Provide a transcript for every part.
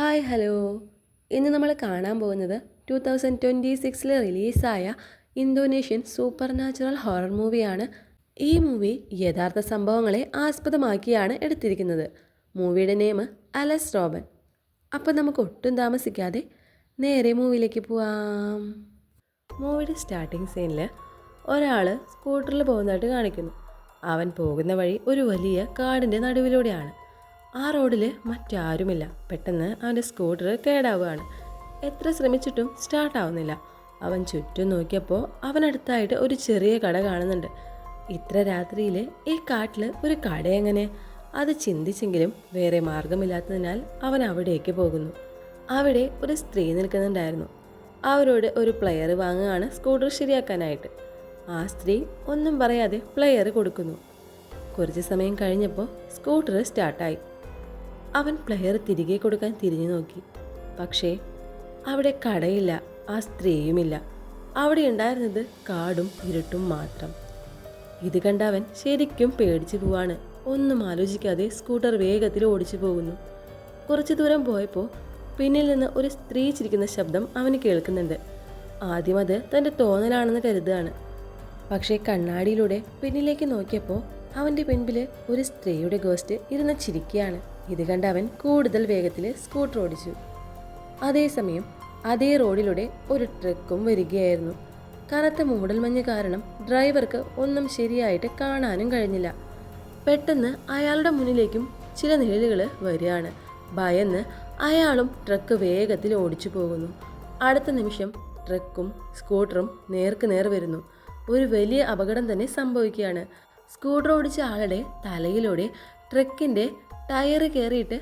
Hi hello. ഇന്ന് നമ്മൾ കാണാൻ പോകുന്നത് 2026 റിലീസായ ഇന്തോനേഷ്യൻ സൂപ്പർ നാച്ചുറൽ ഹൊറർ മൂവിയാണ്. ഈ മൂവി യഥാർത്ഥ സംഭവങ്ങളെ ആസ്പദമാക്കിയാണ് എടുത്തിരിക്കുന്നത്. മൂവിയുടെ നെയിം അലസ് റോബൻ. അപ്പോൾ നമുക്ക് ഒട്ടും താമസിക്കാതെ നേരെ മൂവിയിലേക്ക് പോവാം. മൂവിയുടെ സ്റ്റാർട്ടിങ് സീനിൽ ഒരാൾ സ്കൂട്ടറിൽ പോകുന്നതായിട്ട് കാണിക്കുന്നു. അവൻ പോകുന്ന വഴി ഒരു വലിയ കാടിൻ്റെ നടുവിലൂടെയാണ്. ആ റോഡിൽ മറ്റാരുമില്ല. പെട്ടെന്ന് അവൻ്റെ സ്കൂട്ടർ കേടാവുകയാണ്. എത്ര ശ്രമിച്ചിട്ടും സ്റ്റാർട്ടാവുന്നില്ല. അവൻ ചുറ്റും നോക്കിയപ്പോൾ അവനടുത്തായിട്ട് ഒരു ചെറിയ കട കാണുന്നുണ്ട്. ഇത്ര രാത്രിയിൽ ഈ കാട്ടിൽ ഒരു കട എങ്ങനെ? അത് ചിന്തിച്ചെങ്കിലും വേറെ മാർഗമില്ലാത്തതിനാൽ അവൻ അവിടേക്ക് പോകുന്നു. അവിടെ ഒരു സ്ത്രീ നിൽക്കുന്നുണ്ടായിരുന്നു. അവരോട് ഒരു പ്ലെയർ വാങ്ങുകയാണ് സ്കൂട്ടർ ശരിയാക്കാനായിട്ട്. ആ സ്ത്രീ ഒന്നും പറയാതെ പ്ലെയർ കൊടുക്കുന്നു. കുറച്ച് സമയം കഴിഞ്ഞപ്പോൾ സ്കൂട്ടർ സ്റ്റാർട്ടായി. അവൻ പ്ലെയർ തിരികെ കൊടുക്കാൻ തിരിഞ്ഞു നോക്കി. പക്ഷേ അവിടെ കടയില്ല, ആ സ്ത്രീയുമില്ല. അവിടെ ഉണ്ടായിരുന്നത് കാടും ഇരുട്ടും മാത്രം. ഇത് കണ്ട അവൻ ശരിക്കും പേടിച്ചു പോവാണ്. ഒന്നും ആലോചിക്കാതെ സ്കൂട്ടർ വേഗത്തിൽ ഓടിച്ചു പോകുന്നു. കുറച്ചു ദൂരം പോയപ്പോൾ പിന്നിൽ നിന്ന് ഒരു സ്ത്രീ ചിരിക്കുന്ന ശബ്ദം അവന് കേൾക്കുന്നുണ്ട്. ആദ്യം അത് തൻ്റെ തോന്നലാണെന്ന് കരുതുകയാണ്. പക്ഷേ കണ്ണാടിയിലൂടെ പിന്നിലേക്ക് നോക്കിയപ്പോൾ അവൻ്റെ പിൻപിൽ ഒരു സ്ത്രീയുടെ ഗോസ്റ്റ് ഇരുന്ന് ചിരിക്കുകയാണ്. ഇത് കണ്ട് അവൻ കൂടുതൽ വേഗത്തിൽ സ്കൂട്ടർ ഓടിച്ചു. അതേസമയം അതേ റോഡിലൂടെ ഒരു ട്രക്കും വരികയായിരുന്നു. കനത്ത മൂടൽമഞ്ഞ് കാരണം ഡ്രൈവർക്ക് ഒന്നും ശരിയായിട്ട് കാണാനും കഴിഞ്ഞില്ല. പെട്ടെന്ന് അയാളുടെ മുന്നിലേക്കും ചില നിഴലുകൾ വരികയാണ്. ഭയന്ന് അയാളും ട്രക്ക് വേഗത്തിൽ ഓടിച്ചു പോകുന്നു. അടുത്ത നിമിഷം ട്രക്കും സ്കൂട്ടറും നേർക്ക് നേർ വരുന്നു. ഒരു വലിയ അപകടം തന്നെ സംഭവിക്കുകയാണ്. സ്കൂട്ടർ ഓടിച്ച ആളുടെ തലയിലൂടെ ട്രക്കിൻ്റെ ടയർ കയറിയിട്ട്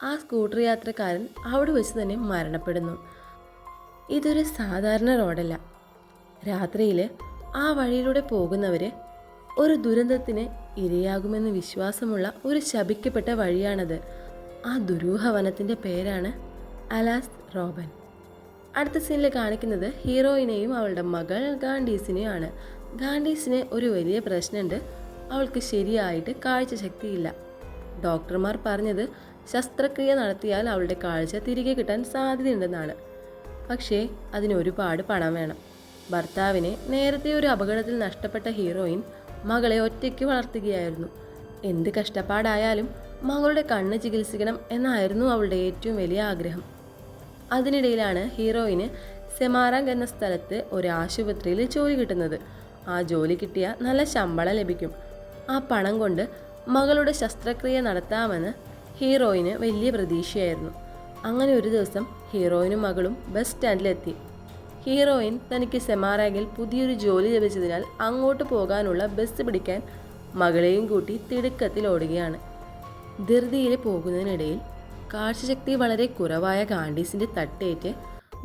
ആ സ്കൂട്ടർ യാത്രക്കാരൻ അവിടെ വെച്ച് തന്നെ മരണപ്പെടുന്നു. ഇതൊരു സാധാരണ റോഡല്ല. രാത്രിയിൽ ആ വഴിയിലൂടെ പോകുന്നവർ ഒരു ദുരന്തത്തിന് ഇരയാകുമെന്ന് വിശ്വാസമുള്ള ഒരു ശപിക്കപ്പെട്ട വഴിയാണത്. ആ ദുരൂഹ വനത്തിൻ്റെ പേരാണ് അലാസ് റോബൻ. അടുത്ത സീനിൽ കാണിക്കുന്നത് ഹീറോയിനെയും അവളുടെ മകൾ ഗാൻഡീസിനെയാണ്. ഗാൻഡീസിന് ഒരു വലിയ പ്രശ്നമുണ്ട്. അവൾക്ക് ശരിയായിട്ട് കാഴ്ചശക്തിയില്ല. ഡോക്ടർമാർ പറഞ്ഞത് ശസ്ത്രക്രിയ നടത്തിയാൽ അവളുടെ കാഴ്ച തിരികെ കിട്ടാൻ സാധ്യതയുണ്ടെന്നാണ്. പക്ഷേ അതിന് ഒരുപാട് പണം വേണം. ഭർത്താവിനെ നേരത്തെ ഒരു അപകടത്തിൽ നഷ്ടപ്പെട്ട ഹീറോയിൻ മകളെ ഒറ്റയ്ക്ക് വളർത്തുകയായിരുന്നു. എന്ത് കഷ്ടപ്പാടായാലും മകളുടെ കണ്ണ് ചികിത്സിക്കണം എന്നായിരുന്നു അവളുടെ ഏറ്റവും വലിയ ആഗ്രഹം. അതിനിടയിലാണ് ഹീറോയിന് സെമാറാങ് എന്ന സ്ഥലത്ത് ഒരു ആശുപത്രിയിൽ ജോലി കിട്ടുന്നത്. ആ ജോലി കിട്ടിയാൽ നല്ല ശമ്പളം ലഭിക്കും. ആ പണം കൊണ്ട് മകളുടെ ശസ്ത്രക്രിയ നടത്താമെന്ന് ഹീറോയിന് വലിയ പ്രതീക്ഷയായിരുന്നു. അങ്ങനെ ഒരു ദിവസം ഹീറോയിനും മകളും ബസ് സ്റ്റാൻഡിലെത്തി. ഹീറോയിൻ തനിക്ക് സെമാറാങ്ങിൽ പുതിയൊരു ജോലി ലഭിച്ചതിനാൽ അങ്ങോട്ട് പോകാനുള്ള ബസ് പിടിക്കാൻ മകളെയും കൂട്ടി തിടുക്കത്തിൽ ഓടുകയാണ്. ധൃതിയിൽ പോകുന്നതിനിടയിൽ കാഴ്ചശക്തി വളരെ കുറവായ ഗാൻഡീസിൻ്റെ തട്ടേറ്റ്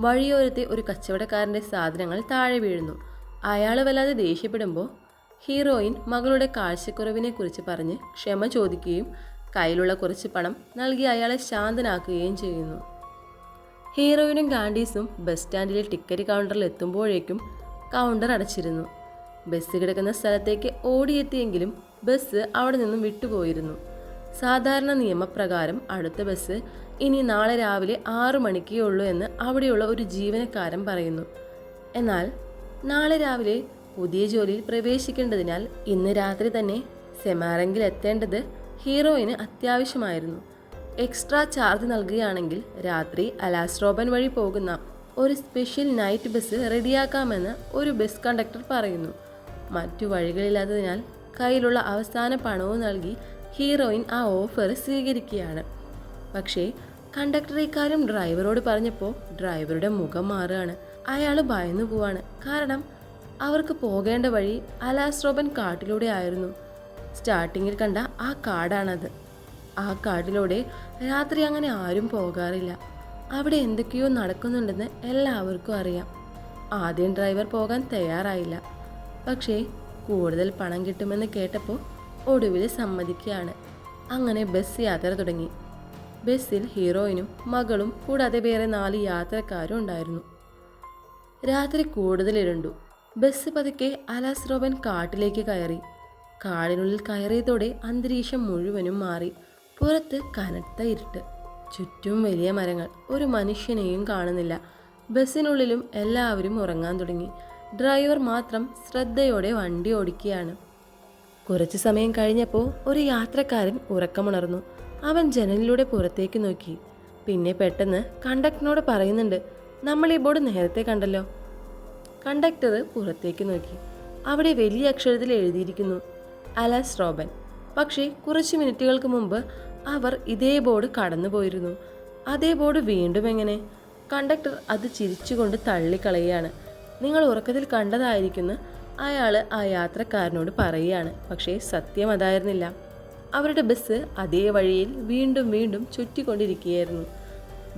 വഴിയോരത്തെ ഒരു കച്ചവടക്കാരൻ്റെ സാധനങ്ങൾ താഴെ വീഴുന്നു. അയാൾ വല്ലാതെ ദേഷ്യപ്പെടുമ്പോൾ ഹീറോയിൻ മകളുടെ കാഴ്ചക്കുറവിനെ കുറിച്ച് പറഞ്ഞ് ക്ഷമ ചോദിക്കുകയും കയ്യിലുള്ള കുറച്ച് പണം നൽകി അയാളെ ശാന്തനാക്കുകയും ചെയ്യുന്നു. ഹീറോയിനും ഗാൻഡീസും ബസ് സ്റ്റാൻഡിലെ ടിക്കറ്റ് കൗണ്ടറിൽ എത്തുമ്പോഴേക്കും കൗണ്ടർ അടച്ചിരുന്നു. ബസ് കിടക്കുന്ന സ്ഥലത്തേക്ക് ഓടിയെത്തിയെങ്കിലും ബസ് അവിടെ നിന്നും വിട്ടുപോയിരുന്നു. സാധാരണ നിയമപ്രകാരം അടുത്ത ബസ് ഇനി നാളെ രാവിലെ 6 മണിക്കേ ഉള്ളൂ എന്ന് അവിടെയുള്ള ഒരു ജീവനക്കാരൻ പറയുന്നു. എന്നാൽ നാളെ രാവിലെ പുതിയ ജോലിയിൽ പ്രവേശിക്കേണ്ടതിനാൽ ഇന്ന് രാത്രി തന്നെ സെമാറങ്കിൽ എത്തേണ്ടത് ഹീറോയിന് അത്യാവശ്യമായിരുന്നു. എക്സ്ട്രാ ചാർജ് നൽകുകയാണെങ്കിൽ രാത്രി അലാസ് റോബൻ വഴി പോകുന്ന ഒരു സ്പെഷ്യൽ നൈറ്റ് ബസ് റെഡിയാക്കാമെന്ന് ഒരു ബസ് കണ്ടക്ടർ പറയുന്നു. മറ്റു വഴികളില്ലാത്തതിനാൽ കയ്യിലുള്ള അവസാന പണവും നൽകി ഹീറോയിൻ ആ ഓഫർ സ്വീകരിക്കുകയാണ്. പക്ഷേ കണ്ടക്ടർ ഇക്കാര്യം ഡ്രൈവറോട് പറഞ്ഞപ്പോൾ ഡ്രൈവറുടെ മുഖം മാറുകയാണ്. അയാൾ ഭയന്നു പോവാണ്. കാരണം അവർക്ക് പോകേണ്ട വഴി അലാസ് റോബൻ കാട്ടിലൂടെ ആയിരുന്നു. സ്റ്റാർട്ടിങ്ങിൽ കണ്ട ആ കാടാണത്. ആ കാട്ടിലൂടെ രാത്രി അങ്ങനെ ആരും പോകാറില്ല. അവിടെ എന്തൊക്കെയോ നടക്കുന്നുണ്ടെന്ന് എല്ലാവർക്കും അറിയാം. ആദ്യം ഡ്രൈവർ പോകാൻ തയ്യാറായില്ല. പക്ഷേ കൂടുതൽ പണം കിട്ടുമെന്ന് കേട്ടപ്പോൾ ഒടുവിൽ സമ്മതിക്കുകയാണ്. അങ്ങനെ ബസ് യാത്ര തുടങ്ങി. ബസ്സിൽ ഹീറോയിനും മകളും കൂടാതെ വേറെ 4 യാത്രക്കാരും ഉണ്ടായിരുന്നു. രാത്രി കൂടുതൽ ഇരുണ്ടു. ബസ് പതുക്കെ അലാസ് റോബൻ കാട്ടിലേക്ക് കയറി. കാടിനുള്ളിൽ കയറിയതോടെ അന്തരീക്ഷം മുഴുവനും മാറി. പുറത്ത് കനത്ത ഇരുട്ട്. ചുറ്റും വലിയ മരങ്ങൾ, ഒരു മനുഷ്യനെയും കാണുന്നില്ല. ബസ്സിനുള്ളിലും എല്ലാവരും ഉറങ്ങാൻ തുടങ്ങി. ഡ്രൈവർ മാത്രം ശ്രദ്ധയോടെ വണ്ടി ഓടിക്കുകയാണ്. കുറച്ചു സമയം കഴിഞ്ഞപ്പോൾ ഒരു യാത്രക്കാരൻ ഉറക്കമുണർന്നു. അവൻ ജനലിലൂടെ പുറത്തേക്ക് നോക്കി. പിന്നെ പെട്ടെന്ന് കണ്ടക്ടറിനോട് പറയുന്നുണ്ട്, നമ്മൾ ഈ ബോർഡ് നേരത്തെ കണ്ടല്ലോ. കണ്ടക്ടർ പുറത്തേക്ക് നോക്കി. അവിടെ വലിയ അക്ഷരത്തിൽ എഴുതിയിരിക്കുന്നു, അലസ് റോബൻ. പക്ഷേ കുറച്ച് മിനിറ്റുകൾക്ക് മുമ്പ് അവർ ഇതേ ബോർഡ് കടന്നുപോയിരുന്നു. അതേ ബോർഡ് വീണ്ടും എങ്ങനെ? കണ്ടക്ടർ അത് ചിരിച്ചുകൊണ്ട് തള്ളിക്കളയുകയാണ്. നിങ്ങൾ ഉറക്കത്തിൽ കണ്ടതായിരിക്കുന്നു അയാൾ ആ യാത്രക്കാരനോട് പറയുകയാണ്. പക്ഷേ സത്യം അതായിരുന്നില്ല. അവരുടെ ബസ് അതേ വഴിയിൽ വീണ്ടും വീണ്ടും ചുറ്റിക്കൊണ്ടിരിക്കുകയായിരുന്നു.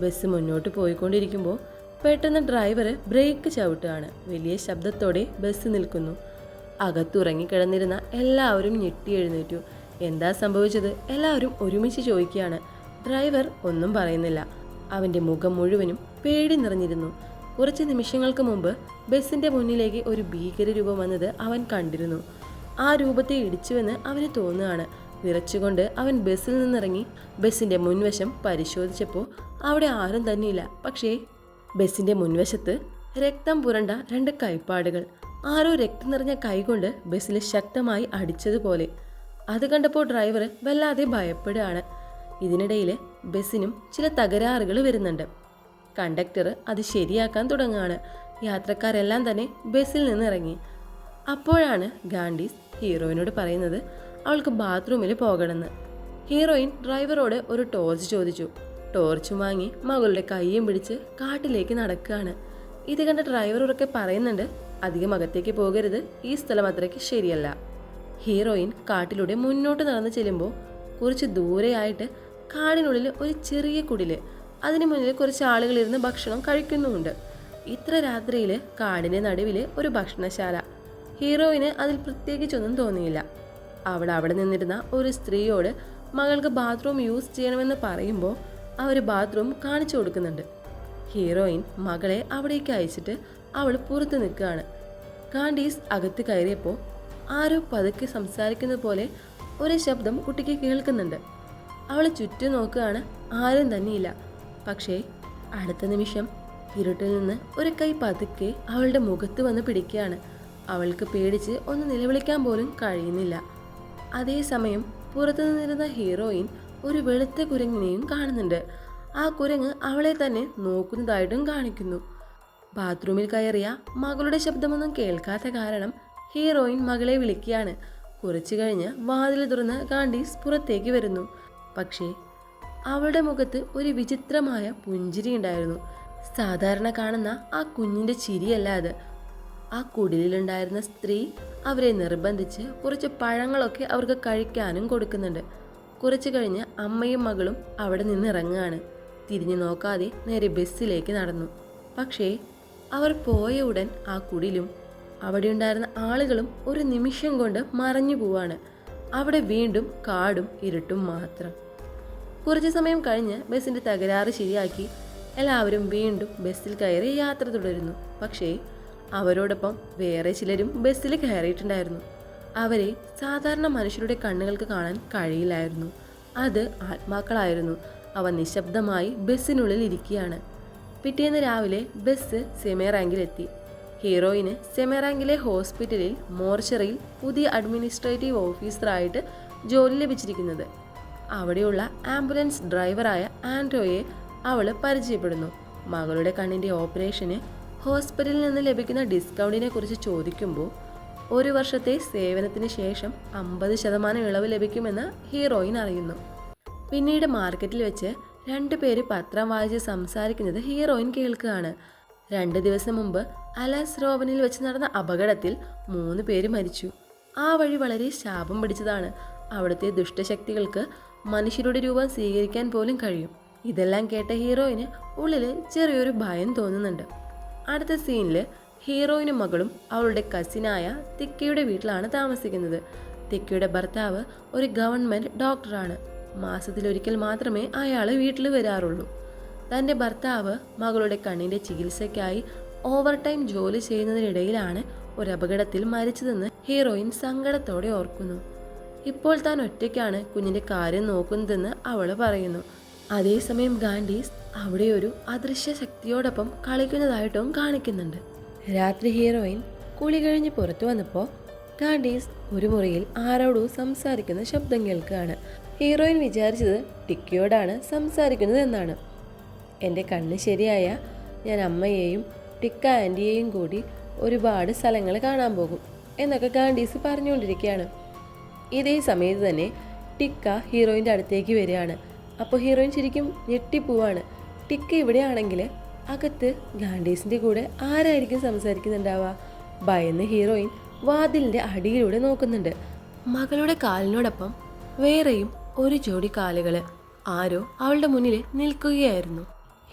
ബസ് മുന്നോട്ട് പോയിക്കൊണ്ടിരിക്കുമ്പോൾ പെട്ടെന്ന് ഡ്രൈവർ ബ്രേക്ക് ചവിട്ടുകയാണ്. വലിയ ശബ്ദത്തോടെ ബസ് നിൽക്കുന്നു. അകത്തുറങ്ങിക്കിടന്നിരുന്ന എല്ലാവരും ഞെട്ടി എഴുന്നേറ്റു. എന്താ സംഭവിച്ചത്? എല്ലാവരും ഒരുമിച്ച് ചോദിക്കുകയാണ്. ഡ്രൈവർ ഒന്നും പറയുന്നില്ല. അവൻ്റെ മുഖം മുഴുവനും പേടി നിറഞ്ഞിരുന്നു. കുറച്ച് നിമിഷങ്ങൾക്ക് മുമ്പ് ബസ്സിൻ്റെ മുന്നിലേക്ക് ഒരു ഭീകരരൂപം വന്നത് അവൻ കണ്ടിരുന്നു. ആ രൂപത്തെ ഇടിച്ചുവെന്ന് അവന് തോന്നുകയാണ്. വിറച്ചുകൊണ്ട് അവൻ ബസ്സിൽ നിന്നിറങ്ങി ബസ്സിൻ്റെ മുൻവശം പരിശോധിച്ചപ്പോൾ അവിടെ ആരും തന്നെയില്ല. പക്ഷേ ബസ്സിൻ്റെ മുൻവശത്ത് രക്തം പുരണ്ട 2 കൈപ്പാടുകൾ. ആരോ രക്തം നിറഞ്ഞ കൈകൊണ്ട് ബസ്സിൽ ശക്തമായി അടിച്ചതുപോലെ. അത് കണ്ടപ്പോൾ ഡ്രൈവർ വല്ലാതെ ഭയപ്പെടുകയാണ്. ഇതിനിടയിൽ ബസ്സിനും ചില തകരാറുകൾ വരുന്നുണ്ട്. കണ്ടക്ടർ അത് ശരിയാക്കാൻ തുടങ്ങുകയാണ്. യാത്രക്കാരെല്ലാം തന്നെ ബസ്സിൽ നിന്ന് ഇറങ്ങി. അപ്പോഴാണ് ഗാൻഡീസ് ഹീറോയിനോട് പറയുന്നത് അവൾക്ക് ബാത്റൂമിൽ പോകണമെന്ന്. ഹീറോയിൻ ഡ്രൈവറോട് ഒരു ടോർച്ച് ചോദിച്ചു. ടോർച്ചും വാങ്ങി മകളുടെ കൈയും പിടിച്ച് കാട്ടിലേക്ക് നടക്കുകയാണ്. ഇത് കണ്ട ഡ്രൈവർ ഉറക്കെ പറയുന്നുണ്ട്, അധികം അകത്തേക്ക് പോകരുത്, ഈ സ്ഥലം അത്രയ്ക്ക് ശരിയല്ല. ഹീറോയിൻ കാട്ടിലൂടെ മുന്നോട്ട് നടന്നു ചെല്ലുമ്പോൾ കുറച്ച് ദൂരെയായിട്ട് കാടിനുള്ളിൽ ഒരു ചെറിയ കുടില്. അതിന് മുന്നിൽ കുറച്ച് ആളുകൾ ഇരുന്ന് ഭക്ഷണം കഴിക്കുന്നുമുണ്ട്. ഇത്ര രാത്രിയിൽ കാടിൻ്റെ നടുവിൽ ഒരു ഭക്ഷണശാല. ഹീറോയിന് അതിൽ പ്രത്യേകിച്ചൊന്നും തോന്നിയില്ല. അവൾ അവിടെ നിന്നിരുന്ന ഒരു സ്ത്രീയോട് മകൾക്ക് ബാത്റൂം യൂസ് ചെയ്യണമെന്ന് പറയുമ്പോൾ അവർ ബാത്റൂം കാണിച്ചു കൊടുക്കുന്നുണ്ട്. ഹീറോയിൻ മകളെ അവിടേക്ക് അയച്ചിട്ട് അവൾ പുറത്ത് നിൽക്കുകയാണ്. കാൻഡീസ് അകത്ത് കയറിയപ്പോൾ ആരോ പതുക്കെ സംസാരിക്കുന്ന പോലെ ഒരു ശബ്ദം കുട്ടിക്ക് കേൾക്കുന്നുണ്ട്. അവൾ ചുറ്റും നോക്കുകയാണ്. ആരും തന്നെയില്ല. പക്ഷേ അടുത്ത നിമിഷം ഇരുട്ടിൽ നിന്ന് ഒരു കൈ പതുക്കെ അവളുടെ മുഖത്ത് വന്ന് പിടിക്കുകയാണ്. അവൾക്ക് പേടിച്ച് ഒന്ന് നിലവിളിക്കാൻ പോലും കഴിയുന്നില്ല. അതേസമയം പുറത്തു നിന്നിരുന്ന ഹീറോയിൻ ഒരു വെളുത്ത കുരങ്ങിനെയും കാണുന്നുണ്ട്. ആ കുരങ്ങ് അവളെ തന്നെ നോക്കുന്നതായിട്ടും കാണിക്കുന്നു. ബാത്റൂമിൽ കയറിയ മകളുടെ ശബ്ദമൊന്നും കേൾക്കാത്ത കാരണം ഹീറോയിൻ മകളെ വിളിക്കുകയാണ്. കുറച്ചു കഴിഞ്ഞ് വാതിൽ തുറന്ന് കാൻഡീസ് പുറത്തേക്ക് വരുന്നു. പക്ഷേ അവളുടെ മുഖത്ത് ഒരു വിചിത്രമായ പുഞ്ചിരി ഉണ്ടായിരുന്നു. സാധാരണ കാണുന്ന ആ കുഞ്ഞിൻ്റെ ചിരിയല്ല അത്. ആ കുടിലുണ്ടായിരുന്ന സ്ത്രീ അവരെ നിർബന്ധിച്ച് കുറച്ച് പഴങ്ങളൊക്കെ അവർക്ക് കഴിക്കാനും കൊടുക്കുന്നുണ്ട്. കുറച്ചു കഴിഞ്ഞ് അമ്മയും മകളും അവിടെ നിന്ന് ഇറങ്ങുകയാണ്. തിരിഞ്ഞു നോക്കാതെ നേരെ ബസ്സിലേക്ക് നടന്നു. പക്ഷേ അവർ പോയ ഉടൻ ആ കുടിലും അവിടെ ഉണ്ടായിരുന്ന ആളുകളും ഒരു നിമിഷം കൊണ്ട് മറഞ്ഞു പോവാണ്. അവിടെ വീണ്ടും കാടും ഇരുട്ടും മാത്രം. കുറച്ചു സമയം കഴിഞ്ഞ് ബസ്സിൻ്റെ തകരാറ് ശരിയാക്കി എല്ലാവരും വീണ്ടും ബസ്സിൽ കയറി യാത്ര തുടരുന്നു. പക്ഷേ അവരോടൊപ്പം വേറെ ചിലരും ബസ്സിൽ കയറിയിട്ടുണ്ടായിരുന്നു. അവരെ സാധാരണ മനുഷ്യരുടെ കണ്ണുകൾക്ക് കാണാൻ കഴിയില്ലായിരുന്നു. അത് ആത്മാക്കളായിരുന്നു. അവ നിശബ്ദമായി ബസ്സിനുള്ളിൽ ഇരിക്കുകയാണ്. പിറ്റേന്ന് രാവിലെ ബസ് സെമേറാങ്കിലെത്തി. ഹീറോയിന് സെമേറാങ്കിലെ ഹോസ്പിറ്റലിൽ മോർച്ചറിയിൽ പുതിയ അഡ്മിനിസ്ട്രേറ്റീവ് ഓഫീസറായിട്ട് ജോലി ലഭിച്ചിരിക്കുന്നത്. അവിടെയുള്ള ആംബുലൻസ് ഡ്രൈവറായ ആൻഡ്രോയെ അവൾ പരിചയപ്പെടുന്നു. മകളുടെ കണ്ണിൻ്റെ ഓപ്പറേഷന് ഹോസ്പിറ്റലിൽ നിന്ന് ലഭിക്കുന്ന ഡിസ്കൗണ്ടിനെ കുറിച്ച് ചോദിക്കുമ്പോൾ 1 വർഷത്തെ സേവനത്തിന് ശേഷം 50% ഇളവ് ലഭിക്കുമെന്ന് ഹീറോയിൻ അറിയുന്നു. പിന്നീട് മാർക്കറ്റിൽ വെച്ച് 2 പേര് പത്രം വായിച്ച് സംസാരിക്കുന്നത് ഹീറോയിൻ കേൾക്കുകയാണ്. 2 ദിവസം മുമ്പ് അലസ് റോബനിൽ വെച്ച് നടന്ന അപകടത്തിൽ 3 പേര് മരിച്ചു. ആ വഴി വളരെ ശാപം പിടിച്ചതാണ്. അവിടുത്തെ ദുഷ്ടശക്തികൾക്ക് മനുഷ്യരുടെ രൂപം സ്വീകരിക്കാൻ പോലും കഴിയും. ഇതെല്ലാം കേട്ട ഹീറോയിന് ഉള്ളിൽ ചെറിയൊരു ഭയം തോന്നുന്നുണ്ട്. അടുത്ത സീനിൽ ഹീറോയിനും മകളും അവളുടെ കസിനായ തിക്കയുടെ വീട്ടിലാണ് താമസിക്കുന്നത്. തിക്കയുടെ ഭർത്താവ് ഒരു ഗവൺമെൻറ് ഡോക്ടറാണ്. മാസത്തിലൊരിക്കൽ മാത്രമേ അയാൾ വീട്ടിൽ വരാറുള്ളൂ. തൻ്റെ ഭർത്താവ് മകളുടെ കണ്ണിൻ്റെ ചികിത്സയ്ക്കായി ഓവർ ടൈം ജോലി ചെയ്യുന്നതിനിടയിലാണ് ഒരു അപകടത്തിൽ മരിച്ചതെന്ന് ഹീറോയിൻ സങ്കടത്തോടെ ഓർക്കുന്നു. ഇപ്പോൾ താൻ ഒറ്റയ്ക്കാണ് കുഞ്ഞിൻ്റെ കാര്യം നോക്കുന്നതെന്ന് അവൾ പറയുന്നു. അതേസമയം ഗാൻഡീസ് അവിടെ ഒരു അദൃശ്യ ശക്തിയോടൊപ്പം കളിക്കുന്നതായിട്ടും കാണിക്കുന്നുണ്ട്. രാത്രി ഹീറോയിൻ കുളി കഴിഞ്ഞ് പുറത്തു വന്നപ്പോൾ ഗാൻഡീസ് ഒരു മുറിയിൽ ആരോടോ സംസാരിക്കുന്ന ശബ്ദം കേൾക്കുകയാണ്. ഹീറോയിൻ വിചാരിച്ചത് ടിക്കയോടാണ് സംസാരിക്കുന്നത് എന്നാണ്. എൻ്റെ കണ്ണ് ശരിയായ ഞാൻ അമ്മയെയും ടിക്ക ആൻറ്റിയെയും കൂടി ഒരുപാട് സ്ഥലങ്ങൾ കാണാൻ പോകും എന്നൊക്കെ ഗാൻഡീസ് പറഞ്ഞുകൊണ്ടിരിക്കുകയാണ്. ഇതേ സമയത്ത് തന്നെ ടിക്ക ഹീറോയിൻ്റെ അടുത്തേക്ക് വരികയാണ്. അപ്പോൾ ഹീറോയിൻ ശരിക്കും ഞെട്ടിപ്പോവാണ്. ടിക്ക ഇവിടെയാണെങ്കിൽ അകത്ത് ഗാൻഡീസിൻ്റെ കൂടെ ആരായിരിക്കും സംസാരിക്കുന്നുണ്ടാവുക? ഭയന്ന് ഹീറോയിൻ വാതിലിൻ്റെ അടിയിലൂടെ നോക്കുന്നുണ്ട്. മകളുടെ കാലിനോടൊപ്പം വേറെയും ഒരു ജോഡി കാലുകൾ ആരോ അവളുടെ മുന്നിൽ നിൽക്കുകയായിരുന്നു.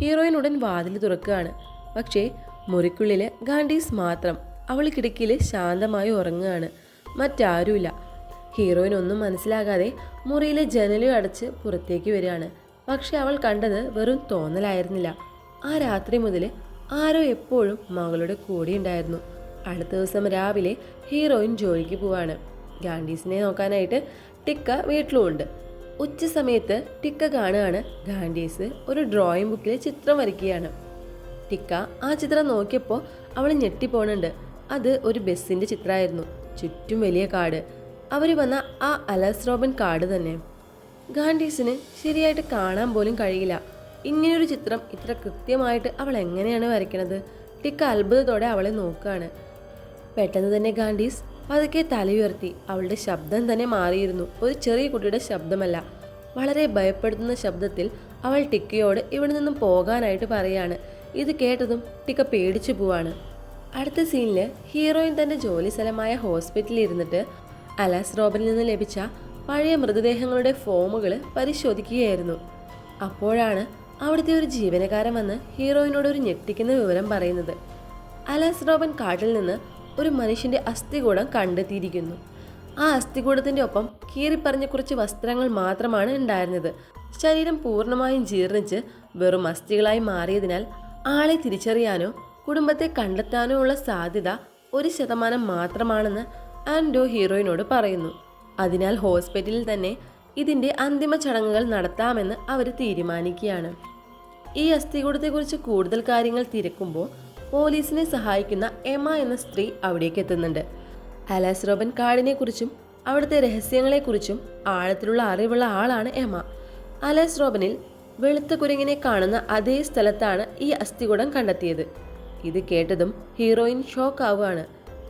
ഹീറോയിൻ ഉടൻ വാതിൽ തുറക്കുകയാണ്. പക്ഷേ മുറിക്കുള്ളിൽ ഗാൻഡീസ് മാത്രം. അവൾ കിടക്കിയിൽ ശാന്തമായി ഉറങ്ങുകയാണ്. മറ്റാരുമില്ല. ഹീറോയിൻ ഒന്നും മനസ്സിലാകാതെ മുറിയിലെ ജനലും അടച്ച് പുറത്തേക്ക് വരികയാണ്. പക്ഷെ അവൾ കണ്ടത് വെറും തോന്നലായിരുന്നില്ല. ആ രാത്രി മുതൽ ആരോ എപ്പോഴും മകളുടെ കൂടെ ഉണ്ടായിരുന്നു. അടുത്ത ദിവസം രാവിലെ ഹീറോയിൻ ജോലിക്ക് പോവാണ്. ഗാൻഡീസിനെ നോക്കാനായിട്ട് ടിക്ക വീട്ടിലുമുണ്ട്. ഉച്ച സമയത്ത് ടിക്ക കാണുകയാണ് ഗാൻഡീസ് ഒരു ഡ്രോയിങ് ബുക്കിൽ ചിത്രം വരയ്ക്കുകയാണ്. ടിക്ക ആ ചിത്രം നോക്കിയപ്പോൾ അവൾ ഞെട്ടിപ്പോണുണ്ട്. അത് ഒരു ബസ്സിൻ്റെ ചിത്രമായിരുന്നു. ചുറ്റും വലിയ കാട്. അവർ വന്ന ആ അലസ് റോബൻ കാട് തന്നെ. ഗാൻഡീസിന് ശരിയായിട്ട് കാണാൻ പോലും കഴിയില്ല. ഇങ്ങനെയൊരു ചിത്രം ഇത്ര കൃത്യമായിട്ട് അവൾ എങ്ങനെയാണ് വരയ്ക്കണത്? ടിക്ക അത്ഭുതത്തോടെ അവളെ നോക്കുകയാണ്. പെട്ടെന്ന് തന്നെ ഗാൻഡീസ് പതുക്കെ തലയുയർത്തി. അവളുടെ ശബ്ദം തന്നെ മാറിയിരുന്നു. ഒരു ചെറിയ കുട്ടിയുടെ ശബ്ദമല്ല. വളരെ ഭയപ്പെടുത്തുന്ന ശബ്ദത്തിൽ അവൾ ടിക്കയോട് ഇവിടെ നിന്നും പോകാനായിട്ട് പറയാണ്. ഇത് കേട്ടതും ടിക്ക പേടിച്ചു പോവാണ്. അടുത്ത സീനിൽ ഹീറോയിൻ തൻ്റെ ജോലി സ്ഥലമായ ഹോസ്പിറ്റലിൽ ഇരുന്നിട്ട് അലസ് റോബനിൽ നിന്ന് ലഭിച്ച പഴയ മൃതദേഹങ്ങളുടെ ഫോമുകൾ പരിശോധിക്കുകയായിരുന്നു. അപ്പോഴാണ് അവിടുത്തെ ഒരു ജീവനക്കാരൻ വന്ന് ഹീറോയിനോട് ഒരു ഞെട്ടിക്കുന്ന വിവരം പറയുന്നത്. അലസ് റോബൻ കാട്ടിൽ നിന്ന് ഒരു മനുഷ്യൻ്റെ അസ്ഥികൂടം കണ്ടെത്തിയിരിക്കുന്നു. ആ അസ്ഥികൂടത്തിൻ്റെ ഒപ്പം കീറിപ്പറഞ്ഞ കുറച്ച് വസ്ത്രങ്ങൾ മാത്രമാണ് ഉണ്ടായിരുന്നത്. ശരീരം പൂർണ്ണമായും ജീർണിച്ച് വെറും അസ്ഥികളായി മാറിയതിനാൽ ആളെ തിരിച്ചറിയാനോ കുടുംബത്തെ കണ്ടെത്താനോ ഉള്ള സാധ്യത 1% മാത്രമാണെന്ന് ആൻഡോ ഹീറോയിനോട് പറയുന്നു. അതിനാൽ ഹോസ്പിറ്റലിൽ തന്നെ ഇതിൻ്റെ അന്തിമ ചടങ്ങുകൾ നടത്താമെന്ന് അവർ തീരുമാനിക്കുകയാണ്. ഈ അസ്ഥികൂടത്തെക്കുറിച്ച് കൂടുതൽ കാര്യങ്ങൾ തിരക്കുമ്പോൾ പോലീസിനെ സഹായിക്കുന്ന എമ എന്ന സ്ത്രീ അവിടേക്ക് എത്തുന്നുണ്ട്. അലസ് റോബൻ കാടിനെക്കുറിച്ചും അവിടുത്തെ രഹസ്യങ്ങളെക്കുറിച്ചും ആഴത്തിലുള്ള അറിവുള്ള ആളാണ് എമ. അലസ് റോബനിൽ വെളുത്ത കുരങ്ങിനെ കാണുന്ന അതേ സ്ഥലത്താണ് ഈ അസ്ഥികൂടം കണ്ടെത്തിയത്. ഇത് കേട്ടതും ഹീറോയിൻ ഷോക്ക് ആവുകയാണ്.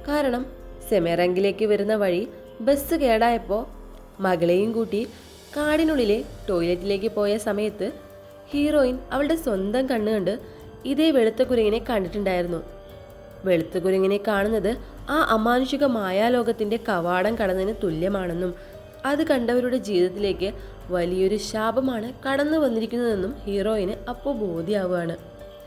കാരണം സെമേറങ്കിലേക്ക് വരുന്ന വഴി ബസ് കേടായപ്പോൾ മകളെയും കൂട്ടി കാടിനുള്ളിലെ ടോയ്ലറ്റിലേക്ക് പോയ സമയത്ത് ഹീറോയിൻ അവളുടെ സ്വന്തം കണ്ണുകണ്ട് ഇതേ വെളുത്ത കുരങ്ങിനെ കണ്ടിട്ടുണ്ടായിരുന്നു. വെളുത്ത കുരങ്ങിനെ കാണുന്നത് ആ അമാനുഷിക മായാലോകത്തിൻ്റെ കവാടം കടന്നതിന് തുല്യമാണെന്നും അത് കണ്ടവരുടെ ജീവിതത്തിലേക്ക് വലിയൊരു ശാപമാണ് കടന്നു വന്നിരിക്കുന്നതെന്നും ഹീറോയിന് അപ്പോൾ ബോധ്യമാവുകയാണ്.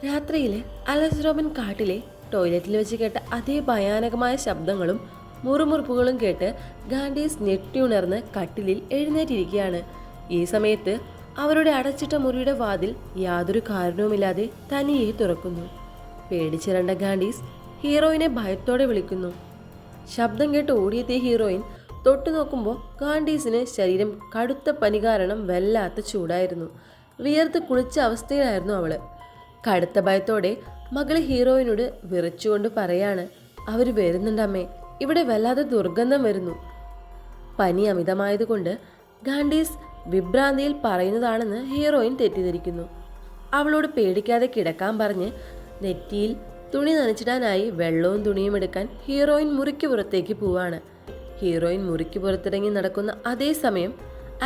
രാത്രിയിൽ അലസ് റോബൻ കാട്ടിലെ ടോയ്ലറ്റിൽ വെച്ച് കേട്ട അതേ ഭയാനകമായ ശബ്ദങ്ങളും മുറുമുറുപ്പുകളും കേട്ട് ഗാൻഡീസ് ഞെട്ടിയുണർന്ന് കട്ടിലിൽ എഴുന്നേറ്റിരിക്കുകയാണ്. ഈ സമയത്ത് അവരുടെ അടച്ചിട്ട മുറിയുടെ വാതിൽ യാതൊരു കാരണവുമില്ലാതെ തനിയെ തുറക്കുന്നു. പേടിച്ചിരണ്ട ഗാൻഡീസ് ഹീറോയിനെ ഭയത്തോടെ വിളിക്കുന്നു. ശബ്ദം കേട്ട് ഓടിയെത്തിയ ഹീറോയിൻ തൊട്ടു നോക്കുമ്പോൾ ഗാൻഡീസിന് ശരീരം കടുത്ത പനി കാരണം വല്ലാത്ത ചൂടായിരുന്നു. വിയർത്ത് കുളിച്ച അവസ്ഥയിലായിരുന്നു അവള്. കടുത്ത ഭയത്തോടെ മകള് ഹീറോയിനോട് വിറച്ചുകൊണ്ട് പറയാണ്, അവർ വരുന്നുണ്ടമ്മേ, ഇവിടെ വല്ലാതെ ദുർഗന്ധം വരുന്നു. പനി അമിതമായതുകൊണ്ട് ഗാൻഡീസ് വിഭ്രാന്തിയിൽ പറയുന്നതാണെന്ന് ഹീറോയിൻ തെറ്റിദ്ധരിക്കുന്നു. അവളോട് പേടിക്കാതെ കിടക്കാൻ പറഞ്ഞ് നെറ്റിയിൽ തുണി നനച്ചിടാനായി വെള്ളവും തുണിയും എടുക്കാൻ ഹീറോയിൻ മുറിക്ക് പുറത്തേക്ക് പോവാണ്. ഹീറോയിൻ മുറിക്ക് പുറത്തിറങ്ങി നടക്കുന്ന അതേ സമയം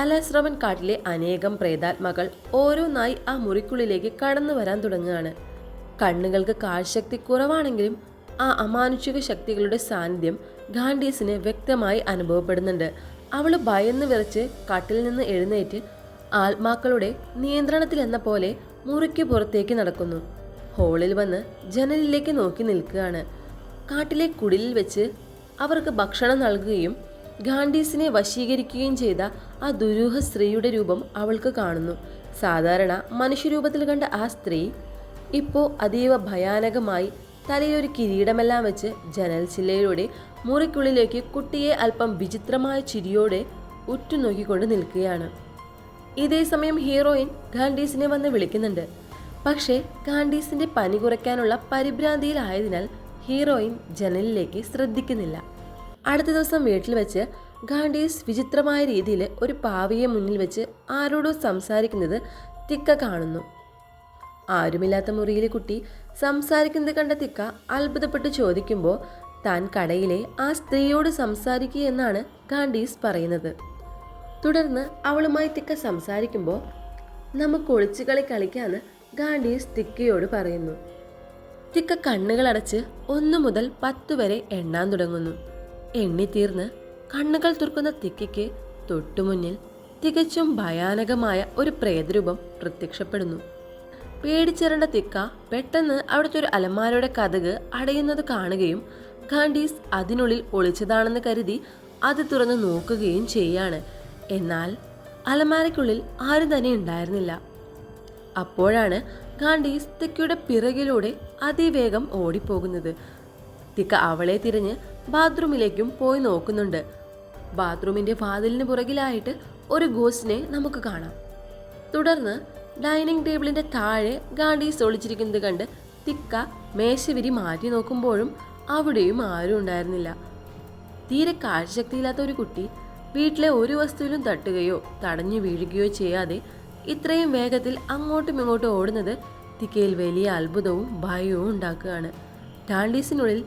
അലസ് റോബൻ കാട്ടിലെ അനേകം പ്രേതാത്മാക്കൾ ഓരോന്നായി ആ മുറിക്കുള്ളിലേക്ക് കടന്നു വരാൻ തുടങ്ങുകയാണ്. കണ്ണുകൾക്ക് കാഴ്ചശക്തി കുറവാണെങ്കിലും ആ അമാനുഷിക ശക്തികളുടെ സാന്നിധ്യം ഗാൻഡീസിന് വ്യക്തമായി അനുഭവപ്പെടുന്നുണ്ട്. അവൾ ഭയന്ന് വിറച്ച് കട്ടിൽ നിന്ന് എഴുന്നേറ്റ് ആത്മാക്കളുടെ നിയന്ത്രണത്തിലെന്ന പോലെ മുറിക്ക് പുറത്തേക്ക് നടക്കുന്നു. ഹോളിൽ വന്ന് ജനലിലേക്ക് നോക്കി നിൽക്കുകയാണ്. കാട്ടിലെ കുടിലിൽ വെച്ച് അവർക്ക് ഭക്ഷണം നൽകുകയും ഗാൻഡീസിനെ വശീകരിക്കുകയും ചെയ്ത ആ ദുരൂഹ സ്ത്രീയുടെ രൂപം അവൾക്ക് കാണുന്നു. സാധാരണ മനുഷ്യരൂപത്തിൽ കണ്ട ആ സ്ത്രീ ഇപ്പോൾ അതീവ ഭയാനകമായി തലയിലൊരു കിരീടമെല്ലാം വെച്ച് ജനൽ ചില്ലയിലൂടെ മുറിക്കുള്ളിലേക്ക് കുട്ടിയെ അല്പം വിചിത്രമായ ചിരിയോടെ ഉറ്റുനോക്കിക്കൊണ്ട് നിൽക്കുകയാണ്. ഇതേ സമയം ഹീറോയിൻ ഗാൻഡീസിനെ വന്ന് വിളിക്കുന്നുണ്ട്. പക്ഷേ ഗാൻഡീസിന്റെ പനി കുറയ്ക്കാനുള്ള പരിഭ്രാന്തിയിലായതിനാൽ ഹീറോയിൻ ജനലിലേക്ക് ശ്രദ്ധിക്കുന്നില്ല. അടുത്ത ദിവസം വീട്ടിൽ വെച്ച് ഗാൻഡീസ് വിചിത്രമായ രീതിയിൽ ഒരു പാവയെ മുന്നിൽ വെച്ച് ആരോടോ സംസാരിക്കുന്നത് തിക്ക കാണുന്നു. ആരുമില്ലാത്ത മുറിയിലെ കുട്ടി സംസാരിക്കുന്നത് കണ്ട തിക്ക അത്ഭുതപ്പെട്ട് ചോദിക്കുമ്പോൾ താൻ കടയിലെ ആ സ്ത്രീയോട് സംസാരിക്കുക എന്നാണ് ഗാൻഡീസ് പറയുന്നത്. തുടർന്ന് അവളുമായി തിക്ക സംസാരിക്കുമ്പോൾ നമുക്ക് ഒളിച്ചുകളി കളിക്കാന്ന് ഗാൻഡീസ് തിക്കയോട് പറയുന്നു. തിക്ക കണ്ണുകളടച്ച് 1 മുതൽ 10 വരെ എണ്ണാൻ തുടങ്ങുന്നു. എണ്ണിത്തീർന്ന് കണ്ണുകൾ തുറക്കുന്ന തിക്കയ്ക്ക് തൊട്ടുമുന്നിൽ തികച്ചും ഭയാനകമായ ഒരു പ്രേതരൂപം പ്രത്യക്ഷപ്പെടുന്നു. പേടിച്ചിരണ്ട തിക്ക പെട്ടെന്ന് അവിടുത്തെ ഒരു അലമാരയുടെ കതക് അടയുന്നത് കാണുകയും ഗാൻഡീസ് അതിനുള്ളിൽ ഒളിച്ചതാണെന്ന് കരുതി അത് തുറന്ന് നോക്കുകയും ചെയ്യാണ്. എന്നാൽ അലമാരയ്ക്കുള്ളിൽ ആരും തന്നെ ഉണ്ടായിരുന്നില്ല. അപ്പോഴാണ് ഗാൻഡീസ് തിക്കയുടെ പിറകിലൂടെ അതിവേഗം ഓടിപ്പോകുന്നത്. തിക്ക അവളെ തിരഞ്ഞ് ബാത്റൂമിലേക്കും പോയി നോക്കുന്നുണ്ട്. ബാത്റൂമിന്റെ വാതിലിന് പുറകിലായിട്ട് ഒരു ഗോസ്റ്റിനെ നമുക്ക് കാണാം. തുടർന്ന് ഡൈനിങ് ടേബിളിന്റെ താഴെ ഗാൻഡീസ് ഒളിച്ചിരിക്കുന്നത് കണ്ട് തിക്ക മേശവിരി മാറ്റി നോക്കുമ്പോഴും അവിടെയും ആരും ഉണ്ടായിരുന്നില്ല. തീരെ കാഴ്ചശക്തിയില്ലാത്ത ഒരു കുട്ടി വീട്ടിലെ ഒരു വസ്തുവിലും തട്ടുകയോ തടഞ്ഞു വീഴുകയോ ചെയ്യാതെ ഇത്രയും വേഗത്തിൽ അങ്ങോട്ടും ഇങ്ങോട്ടും ഓടുന്നത് തിക്കയിൽ വലിയ അത്ഭുതവും ഭയവും ഉണ്ടാക്കുകയാണ്. ഗാൻഡീസിനുള്ളിൽ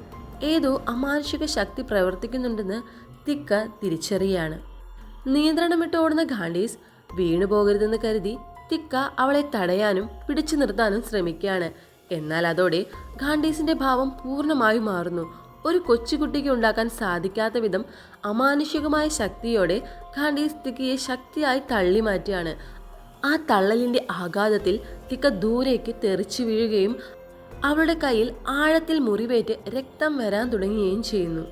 ഏതോ അമാനുഷിക ശക്തി പ്രവർത്തിക്കുന്നുണ്ടെന്ന് തിക്ക തിരിച്ചറിയാണ്. നിയന്ത്രണം വിട്ട് ഓടുന്ന ഗാൻഡീസ് വീണു പോകരുതെന്ന് കരുതി തിക്ക അവളെ തടയാനും പിടിച്ചു നിർത്താനും ശ്രമിക്കുകയാണ്. എന്നാൽ അതോടെ ഗാൻഡീസിന്റെ ഭാവം പൂർണ്ണമായും മാറുന്നു. ഒരു കൊച്ചുകുട്ടിക്ക് ഉണ്ടാക്കാൻ സാധിക്കാത്ത വിധം അമാനുഷികമായ ശക്തിയോടെ ഗാൻഡീസ് തിക്കയെ ശക്തിയായി തള്ളി മാറ്റുകയാണ്. ആ തള്ളലിന്റെ ആഘാതത്തിൽ തിക്ക ദൂരേക്ക് തെറിച്ചു വീഴുകയും അവളുടെ കയ്യിൽ ആഴത്തിൽ മുറിവേറ്റ് രക്തം വരാൻ തുടങ്ങുകയും ചെയ്യുന്നു.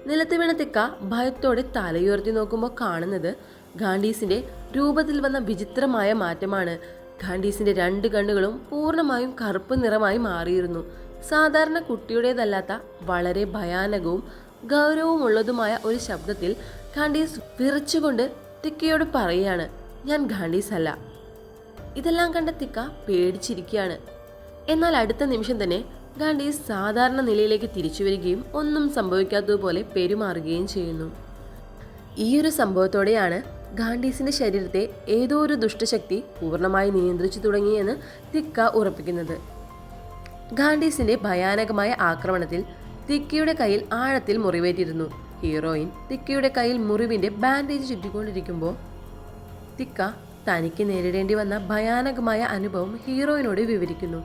നിലത്ത് വീണ തിക്ക ഭയത്തോടെ തലയുയർത്തി നോക്കുമ്പോൾ കാണുന്നത് ഗാൻഡീസിന്റെ രൂപത്തിൽ വന്ന വിചിത്രമായ മാറ്റമാണ്. ഗാൻഡീസിന്റെ 2 കണ്ണുകളും പൂർണ്ണമായും കറുപ്പ് നിറമായി മാറിയിരുന്നു. സാധാരണ കുട്ടിയുടേതല്ലാത്ത വളരെ ഭയാനകവും ഗൗരവമുള്ളതുമായ ഒരു ശബ്ദത്തിൽ ഗാൻഡീസ് വിറച്ചുകൊണ്ട് തിക്കയോട് പറയുകയാണ്, ഞാൻ ഗാൻഡീസ് അല്ല. ഇതെല്ലാം കണ്ട തിക്ക പേടിച്ചിരിക്കുകയാണ്. എന്നാൽ അടുത്ത നിമിഷം തന്നെ ഗാൻഡീസ് സാധാരണ നിലയിലേക്ക് തിരിച്ചു വരികയും ഒന്നും സംഭവിക്കാത്തതുപോലെ പെരുമാറുകയും ചെയ്യുന്നു. ഈയൊരു സംഭവത്തോടെയാണ് ഗാൻഡീസിന്റെ ശരീരത്തെ ഏതോ ഒരു ദുഷ്ടശക്തി പൂർണ്ണമായി നിയന്ത്രിച്ചു തുടങ്ങിയെന്ന് തിക്ക ഉറപ്പിക്കുന്നത്. ഗാൻഡീസിന്റെ ഭയാനകമായ ആക്രമണത്തിൽ തിക്കയുടെ കയ്യിൽ ആഴത്തിൽ മുറിവേറ്റിരുന്നു. ഹീറോയിൻ തിക്കയുടെ കയ്യിൽ മുറിവിന്റെ ബാൻഡേജ് ചുറ്റിക്കൊണ്ടിരിക്കുമ്പോൾ തിക്ക തനിക്ക് നേരിടേണ്ടി വന്ന ഭയാനകമായ അനുഭവം ഹീറോയിനോട് വിവരിക്കുന്നു.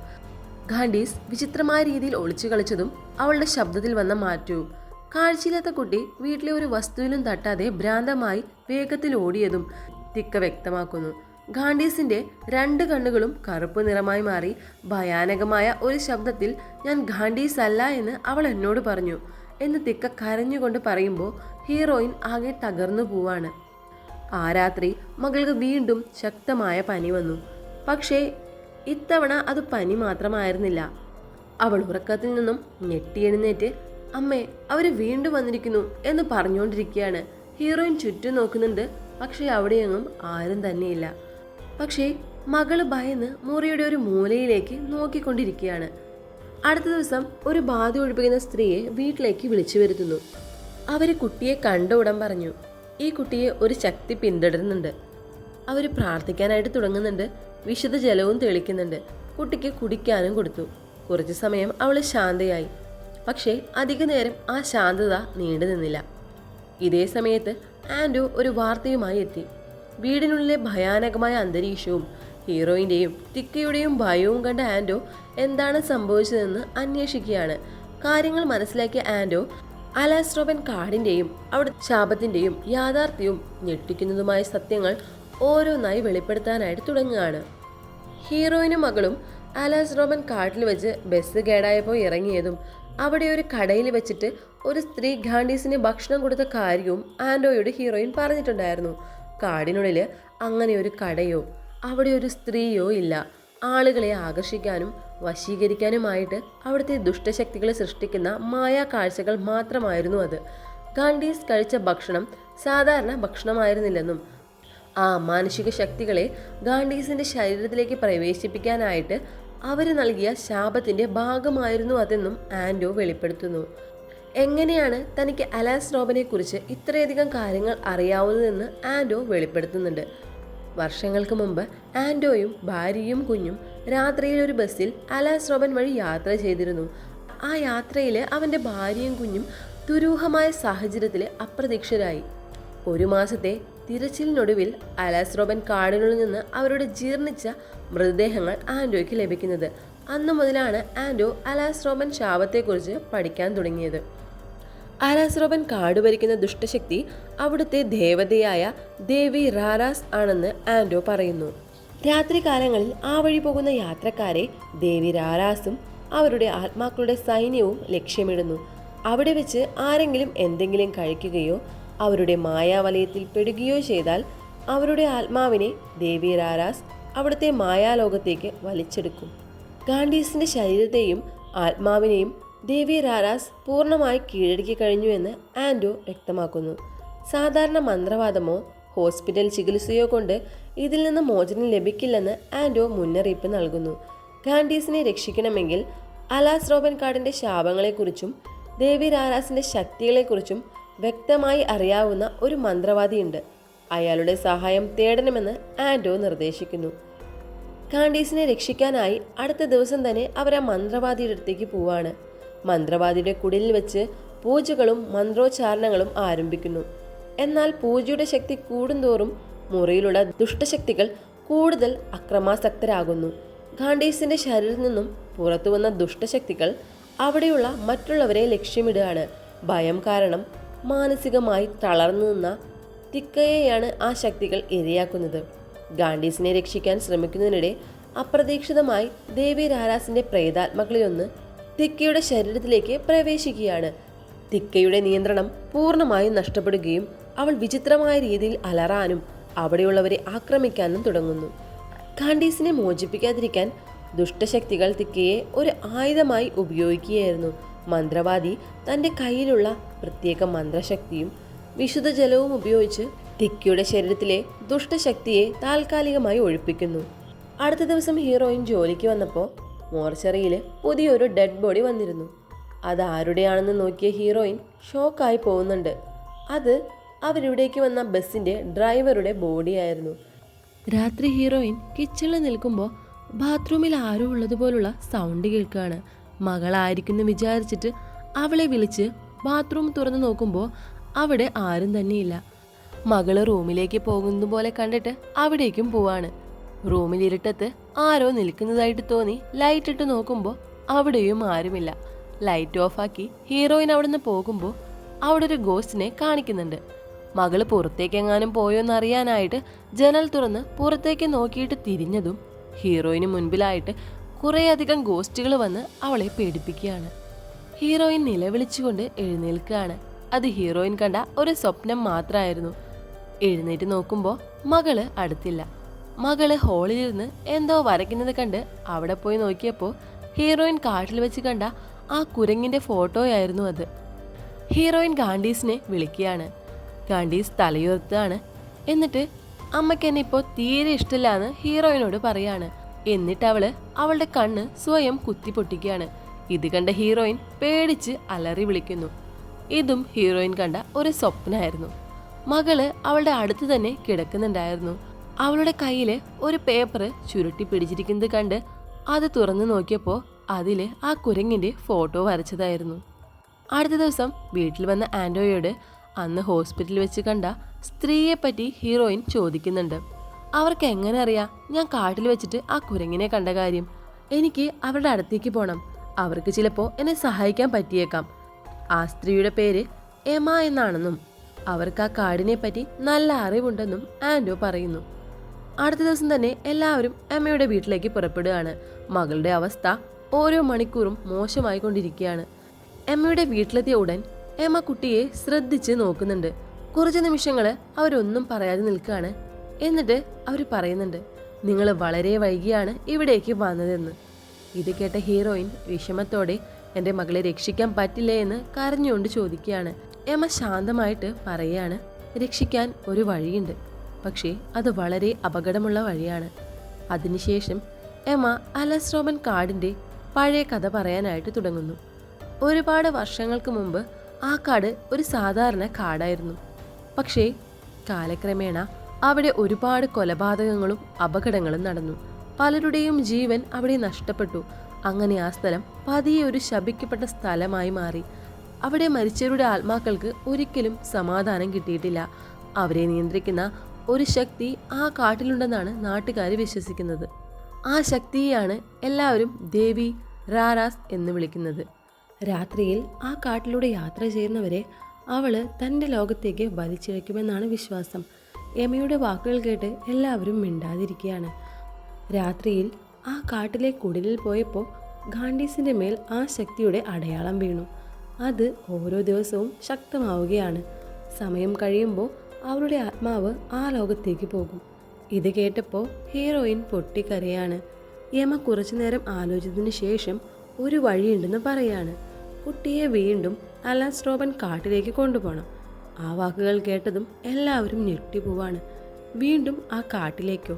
ഗാൻഡീസ് വിചിത്രമായ രീതിയിൽ ഒളിച്ചു കളിച്ചതും അവളുടെ ശബ്ദത്തിൽ വന്ന മാറ്റവും കാഴ്ചയില്ലാത്ത കുട്ടി വീട്ടിലെ ഒരു വസ്തുവിലും തട്ടാതെ ഭ്രാന്തമായി വേഗത്തിൽ ഓടിയതും തിക്ക വ്യക്തമാക്കുന്നു. ഗാൻഡീസിന്റെ 2 കണ്ണുകളും കറുപ്പ് നിറമായി മാറി ഭയാനകമായ ഒരു ശബ്ദത്തിൽ ഞാൻ ഗാൻഡീസ് അല്ല എന്ന് അവൾ എന്നോട് പറഞ്ഞു എന്ന് തിക്ക കരഞ്ഞുകൊണ്ട് പറയുമ്പോൾ ഹീറോയിൻ ആകെ തകർന്നു പോവാണ്. ആ രാത്രി മകൾക്ക് വീണ്ടും ശക്തമായ പനി വന്നു. പക്ഷേ ഇത്തവണ അത് പനി മാത്രമായിരുന്നില്ല. അവൾ ഉറക്കത്തിൽ നിന്നും ഞെട്ടിയെഴുന്നേറ്റ് അമ്മേ അവർ വീണ്ടും വന്നിരിക്കുന്നു എന്ന് പറഞ്ഞുകൊണ്ടിരിക്കുകയാണ്. ഹീറോയിൻ ചുറ്റും നോക്കുന്നുണ്ട്. പക്ഷേ അവിടെയെങ്ങും ആരും തന്നെയില്ല. പക്ഷേ മകള് ഭയന്ന് മുറിയുടെ ഒരു മൂലയിലേക്ക് നോക്കിക്കൊണ്ടിരിക്കുകയാണ്. അടുത്ത ദിവസം ഒരു ബാധ ഒഴിപ്പിക്കുന്ന സ്ത്രീയെ വീട്ടിലേക്ക് വിളിച്ചു വരുത്തുന്നു. അവര് കുട്ടിയെ കണ്ട ഉടൻ പറഞ്ഞു, ഈ കുട്ടിയെ ഒരു ശക്തി പിന്തുടരുന്നുണ്ട്. അവർ പ്രാർത്ഥിക്കാനായിട്ട് തുടങ്ങുന്നുണ്ട്. വിശുദ്ധ ജലവും തെളിക്കുന്നുണ്ട്. കുട്ടിക്ക് കുടിക്കാനും കൊടുത്തു. കുറച്ചു സമയം അവൾ ശാന്തയായി. പക്ഷേ അധിക നേരം ആ ശാന്തത നീണ്ടു നിന്നില്ല. ഇതേ സമയത്ത് ആൻഡോ ഒരു വാർത്തയുമായി എത്തി. വീടിനുള്ളിലെ ഭയാനകമായ അന്തരീക്ഷവും ഹീറോയിൻ്റെയും തിക്കയുടെയും ഭയവും കണ്ട ആൻഡോ എന്താണ് സംഭവിച്ചതെന്ന് അന്വേഷിക്കുകയാണ്. കാര്യങ്ങൾ മനസ്സിലാക്കിയ ആൻഡോ അലാസ്ട്രോബൻ കാടിൻ്റെയും അവിടെ ശാപത്തിൻ്റെയും യാഥാർത്ഥ്യവും ഞെട്ടിക്കുന്നതുമായ സത്യങ്ങൾ ഓരോന്നായി വെളിപ്പെടുത്താനായിട്ട് തുടങ്ങുകയാണ്. ഹീറോയിനും മകളും അലാസ്ട്രോബൻ കാട്ടിൽ വെച്ച് ബസ് കേടായപ്പോൾ ഇറങ്ങിയതും അവിടെ ഒരു കടയിൽ വെച്ചിട്ട് ഒരു സ്ത്രീ ഗാൻഡീസിന് ഭക്ഷണം കൊടുത്ത കാര്യവും ആൻഡോയോട് ഹീറോയിൻ പറഞ്ഞിട്ടുണ്ടായിരുന്നു. കാടിനുള്ളിൽ അങ്ങനെ ഒരു കടയോ അവിടെ ഒരു സ്ത്രീയോ ഇല്ല. ആളുകളെ ആകർഷിക്കാനും വശീകരിക്കാനുമായിട്ട് അവിടുത്തെ ദുഷ്ടശക്തികളെ സൃഷ്ടിക്കുന്ന മായാ കാഴ്ചകൾ മാത്രമായിരുന്നു അത്. ഗാൻഡീസ് കഴിച്ച ഭക്ഷണം സാധാരണ ഭക്ഷണമായിരുന്നില്ലെന്നും ആ മാനുഷിക ശക്തികളെ ഗാണ്ടീസിന്റെ ശരീരത്തിലേക്ക് പ്രവേശിപ്പിക്കാനായിട്ട് അവർ നൽകിയ ശാപത്തിന്റെ ഭാഗമായിരുന്നു അതെന്നും ആൻഡോ വെളിപ്പെടുത്തുന്നു. എങ്ങനെയാണ് തനിക്ക് അലാസ് റോബനെ കുറിച്ച് ഇത്രയധികം കാര്യങ്ങൾ അറിയാവുന്നതെന്ന് ആൻഡോ വെളിപ്പെടുത്തുന്നുണ്ട്. വർഷങ്ങൾക്ക് മുമ്പ് ആൻഡോയും ഭാര്യയും കുഞ്ഞും രാത്രിയിൽ ഒരു ബസ്സിൽ അലാസ് റോബൻ വഴി യാത്ര ചെയ്തിരുന്നു. ആ യാത്രയിൽ അവൻ്റെ ഭാര്യയും കുഞ്ഞും ദുരൂഹമായ സാഹചര്യത്തിൽ അപ്രത്യക്ഷരായി. ഒരു മാസത്തെ തിരച്ചിലിനൊടുവിൽ അലാസ് റോബൻ കാടിനുള്ളിൽ നിന്ന് അവരുടെ ജീർണിച്ച മൃതദേഹങ്ങൾ ആൻഡോയ്ക്ക് ലഭിക്കുന്നത്. അന്നു മുതലാണ് ആൻഡോ അലാസ് റോബൻ ശാപത്തെക്കുറിച്ച് പഠിക്കാൻ തുടങ്ങിയത്. അലാസ് റോബൻ കാട് ഭരിക്കുന്ന ദുഷ്ടശക്തി അവിടുത്തെ ദേവതയായ ദേവി റാരാസ് ആണെന്ന് ആൻഡോ പറയുന്നു. രാത്രികാലങ്ങളിൽ ആ വഴി പോകുന്ന യാത്രക്കാരെ ദേവി റാരാസും അവരുടെ ആത്മാക്കളുടെ സൈന്യവും ലക്ഷ്യമിടുന്നു. അവിടെ വെച്ച് ആരെങ്കിലും എന്തെങ്കിലും കഴിക്കുകയോ അവരുടെ മായാവലയത്തിൽ പെടുകയോ ചെയ്താൽ അവരുടെ ആത്മാവിനെ ദേവി റാരാസ് അവിടുത്തെ മായാലോകത്തേക്ക് വലിച്ചെടുക്കും. ഗാണ്ടീസിന്റെ ശരീരത്തെയും ആത്മാവിനെയും ദേവി റാരാസ് പൂർണ്ണമായി കീഴടക്കി കഴിഞ്ഞു എന്ന് ആൻഡോ വ്യക്തമാക്കുന്നു. സാധാരണ മന്ത്രവാദമോ ഹോസ്പിറ്റൽ ചികിത്സയോ കൊണ്ട് ഇതിൽ നിന്ന് മോചനം ലഭിക്കില്ലെന്ന് ആൻഡോ മുന്നറിയിപ്പ് നൽകുന്നു. ഗാണ്ടീസിനെ രക്ഷിക്കണമെങ്കിൽ അലാസ് റോബൻ കാടിന്റെ ശാപങ്ങളെക്കുറിച്ചും ദേവി റാരാസിന്റെ ശക്തികളെക്കുറിച്ചും വ്യക്തമായി അറിയാവുന്ന ഒരു മന്ത്രവാദിയുണ്ട്. അയാളുടെ സഹായം തേടണമെന്ന് ആൻഡോ നിർദ്ദേശിക്കുന്നു. ഗാണ്ടീസിനെ രക്ഷിക്കാനായി അടുത്ത ദിവസം തന്നെ അവർ ആ മന്ത്രവാദിയുടെ അടുത്തേക്ക് പോവാണ്. മന്ത്രവാദിയുടെ കുടിലിൽ വെച്ച് പൂജകളും മന്ത്രോച്ചാരണങ്ങളും ആരംഭിക്കുന്നു. എന്നാൽ പൂജയുടെ ശക്തി കൂടുന്തോറും മുറിയിലുള്ള ദുഷ്ടശക്തികൾ കൂടുതൽ അക്രമാസക്തരാകുന്നു. ഗാണ്ടീസിന്റെ ശരീരത്തിൽ നിന്നും പുറത്തു വന്ന ദുഷ്ടശക്തികൾ അവിടെയുള്ള മറ്റുള്ളവരെ ലക്ഷ്യമിടുകയാണ്. ഭയം കാരണം മാനസികമായി തളർന്നു നിന്ന തിക്കയെയാണ് ആ ശക്തികൾ ഇരയാക്കുന്നത്. ഗാണ്ടീസിനെ രക്ഷിക്കാൻ ശ്രമിക്കുന്നതിനിടെ അപ്രതീക്ഷിതമായി ദേവി റാരാസിന്റെ പ്രേതാത്മാക്കളിലൊന്ന് തിക്കയുടെ ശരീരത്തിലേക്ക് പ്രവേശിക്കുകയാണ്. തിക്കയുടെ നിയന്ത്രണം പൂർണ്ണമായും നഷ്ടപ്പെടുകയും അവൾ വിചിത്രമായ രീതിയിൽ അലറാനും അവിടെയുള്ളവരെ ആക്രമിക്കാനും തുടങ്ങുന്നു. ഗാണ്ടീസിനെ മോചിപ്പിക്കാതിരിക്കാൻ ദുഷ്ടശക്തികൾ തിക്കയെ ഒരു ആയുധമായി ഉപയോഗിക്കുകയായിരുന്നു. മന്ത്രവാദി തൻ്റെ കയ്യിലുള്ള പ്രത്യേക മന്ത്രശക്തിയും വിശുദ്ധ ജലവും ഉപയോഗിച്ച് തിക്കയുടെ ശരീരത്തിലെ ദുഷ്ടശക്തിയെ താൽക്കാലികമായി ഒഴിപ്പിക്കുന്നു. അടുത്ത ദിവസം ഹീറോയിൻ ജോലിക്ക് വന്നപ്പോൾ മോർച്ചറിയിൽ പുതിയൊരു ഡെഡ് ബോഡി വന്നിരുന്നു. അത് ആരുടെയാണെന്ന് നോക്കിയ ഹീറോയിൻ ഷോക്കായി പോകുന്നുണ്ട്. അത് അവരിവിടേക്ക് വന്ന ബസ്സിൻ്റെ ഡ്രൈവറുടെ ബോഡിയായിരുന്നു. രാത്രി ഹീറോയിൻ കിച്ചണിൽ നിൽക്കുമ്പോൾ ബാത്റൂമിൽ ആരോ ഉള്ളതുപോലുള്ള സൗണ്ട് കേൾക്കുകയാണ്. മകളായിരിക്കുമെന്ന് വിചാരിച്ചിട്ട് അവളെ വിളിച്ച് ബാത്റൂം തുറന്നു നോക്കുമ്പോൾ അവിടെ ആരും തന്നെയില്ല. മകള് റൂമിലേക്ക് പോകുന്നത് പോലെ കണ്ടിട്ട് അവിടേക്കും പോവാണ്. റൂമിൽ ഇരുട്ടത്ത് ആരോ നിൽക്കുന്നതായിട്ട് തോന്നി ലൈറ്റ് ഇട്ട് നോക്കുമ്പോൾ അവിടെയും ആരുമില്ല. ലൈറ്റ് ഓഫാക്കി ഹീറോയിൻ അവിടെ നിന്ന് പോകുമ്പോൾ അവിടെ ഒരു ഗോസ്റ്റിനെ കാണിക്കുന്നുണ്ട്. മകള് പുറത്തേക്കെങ്ങാനും പോയോന്നറിയാനായിട്ട് ജനൽ തുറന്ന് പുറത്തേക്ക് നോക്കിയിട്ട് തിരിഞ്ഞതും ഹീറോയിന് മുൻപിലായിട്ട് കുറേയധികം ഗോസ്റ്റുകൾ വന്ന് അവളെ പേടിപ്പിക്കുകയാണ്. ഹീറോയിൻ നിലവിളിച്ചുകൊണ്ട് എഴുന്നേൽക്കുകയാണ്. അത് ഹീറോയിൻ കണ്ട ഒരു സ്വപ്നം മാത്രമായിരുന്നു. എഴുന്നേറ്റ് നോക്കുമ്പോൾ മകള് അടുത്തില്ല. മകള് ഹോളിലിരുന്ന് എന്തോ വരയ്ക്കുന്നത് കണ്ട് അവിടെ പോയി നോക്കിയപ്പോൾ ഹീറോയിൻ കാട്ടിൽ വെച്ച് കണ്ട ആ കുരങ്ങിന്റെ ഫോട്ടോയായിരുന്നു അത്. ഹീറോയിൻ ഗാണ്ടീസിനെ വിളിക്കുകയാണ്. ഗാണ്ടീസ് തലയുയർത്താണ്. എന്നിട്ട് അമ്മയ്ക്ക് എന്നെ ഇപ്പോൾ തീരെ ഇഷ്ടമില്ലാന്ന് ഹീറോയിനോട് പറയാണ്. എന്നിട്ട് അവളുടെ കണ്ണ് സ്വയം കുത്തി പൊട്ടിക്കുകയാണ്. ഇത് കണ്ട ഹീറോയിൻ പേടിച്ച് അലറി വിളിക്കുന്നു. ഇതും ഹീറോയിൻ കണ്ട ഒരു സ്വപ്നമായിരുന്നു. മകള് അവളുടെ അടുത്ത് തന്നെ കിടക്കുന്നുണ്ടായിരുന്നു. അവളുടെ കയ്യില് ഒരു പേപ്പർ ചുരുട്ടി പിടിച്ചിരിക്കുന്നത് കണ്ട് അത് തുറന്നു നോക്കിയപ്പോൾ അതില് ആ കുരങ്ങിന്റെ ഫോട്ടോ വരച്ചതായിരുന്നു. അടുത്ത ദിവസം വീട്ടിൽ വന്ന ആൻഡോയോട് അന്ന് ഹോസ്പിറ്റലിൽ വെച്ച് കണ്ട സ്ത്രീയെപ്പറ്റി ഹീറോയിൻ ചോദിക്കുന്നുണ്ട്. അവർക്ക് എങ്ങനെ അറിയാം ഞാൻ കാട്ടിൽ വെച്ചിട്ട് ആ കുരങ്ങിനെ കണ്ട കാര്യം? എനിക്ക് അവരുടെ അടുത്തേക്ക് പോകണം. അവർക്ക് ചിലപ്പോൾ എന്നെ സഹായിക്കാൻ പറ്റിയേക്കാം. ആ സ്ത്രീയുടെ പേര് എമ എന്നാണെന്നും അവർക്ക് ആ കാടിനെ പറ്റി നല്ല അറിവുണ്ടെന്നും ആൻഡോ പറയുന്നു. അടുത്ത ദിവസം തന്നെ എല്ലാവരും എമ്മയുടെ വീട്ടിലേക്ക് പുറപ്പെടുകയാണ്. മകളുടെ അവസ്ഥ ഓരോ മണിക്കൂറും മോശമായി കൊണ്ടിരിക്കുകയാണ്. എമ്മയുടെ വീട്ടിലെത്തിയ ഉടൻ എമ്മ കുട്ടിയെ ശ്രദ്ധിച്ച് നോക്കുന്നുണ്ട്. കുറച്ച് നിമിഷങ്ങൾ അവരൊന്നും പറയാതെ നിൽക്കുകയാണ്. എന്നിട്ട് അവർ പറയുന്നുണ്ട്, നിങ്ങൾ വളരെ വൈകിയാണ് ഇവിടേക്ക് വന്നതെന്ന്. ഇത് കേട്ട ഹീറോയിൻ വിഷമത്തോടെ എൻ്റെ മകളെ രക്ഷിക്കാൻ പറ്റില്ലേ എന്ന് കരഞ്ഞുകൊണ്ട് ചോദിക്കുകയാണ്. എമ്മ ശാന്തമായിട്ട് പറയുകയാണ്, രക്ഷിക്കാൻ ഒരു വഴിയുണ്ട്. പക്ഷേ അത് വളരെ അപകടമുള്ള വഴിയാണ്. അതിനുശേഷം എമ അലസ് റോബൻ കാടിൻ്റെ പഴയ കഥ പറയാനായിട്ട് തുടങ്ങുന്നു. ഒരുപാട് വർഷങ്ങൾക്ക് മുമ്പ് ആ കാട് ഒരു സാധാരണ കാടായിരുന്നു. പക്ഷേ കാലക്രമേണ അവിടെ ഒരുപാട് കൊലപാതകങ്ങളും അപകടങ്ങളും നടന്നു. പലരുടെയും ജീവൻ അവിടെ നഷ്ടപ്പെട്ടു. അങ്ങനെ ആ സ്ഥലം പതിയെ ഒരു ശപിക്കപ്പെട്ട സ്ഥലമായി മാറി. അവിടെ മരിച്ചവരുടെ ആത്മാക്കൾക്ക് ഒരിക്കലും സമാധാനം കിട്ടിയിട്ടില്ല. അവരെ നിയന്ത്രിക്കുന്ന ഒരു ശക്തി ആ കാട്ടിലുണ്ടെന്നാണ് നാട്ടുകാർ വിശ്വസിക്കുന്നത്. ആ ശക്തിയെയാണ് എല്ലാവരും ദേവി റാരാസ് എന്ന് വിളിക്കുന്നത്. രാത്രിയിൽ ആ കാട്ടിലൂടെ യാത്ര ചെയ്യുന്നവരെ അവൾ തൻ്റെ ലോകത്തേക്ക് വലിച്ചിഴയ്ക്കുമെന്നാണ് വിശ്വാസം. എമയുടെ വാക്കുകൾ കേട്ട് എല്ലാവരും മിണ്ടാതിരിക്കുകയാണ്. രാത്രിയിൽ ആ കാട്ടിലെ കുടിലിൽ പോയപ്പോൾ ഗാണ്ടീസിൻ്റെ മേൽ ആ ശക്തിയുടെ അടയാളം വീണു. അത് ഓരോ ദിവസവും ശക്തമാവുകയാണ്. സമയം കഴിയുമ്പോൾ അവളുടെ ആത്മാവ് ആ ലോകത്തേക്ക് പോകും. ഇത് കേട്ടപ്പോൾ ഹീറോയിൻ പൊട്ടിക്കരയാണ്. യമ കുറച്ചു നേരം ആലോചിച്ചതിന് ശേഷം ഒരു വഴിയുണ്ടെന്ന് പറയാണ്. കുട്ടിയെ വീണ്ടും അലസ് റോബൻ കാട്ടിലേക്ക് കൊണ്ടുപോകണം. ആ വാക്കുകൾ കേട്ടതും എല്ലാവരും ഞെട്ടിപ്പോവാണ്. വീണ്ടും ആ കാട്ടിലേക്കോ?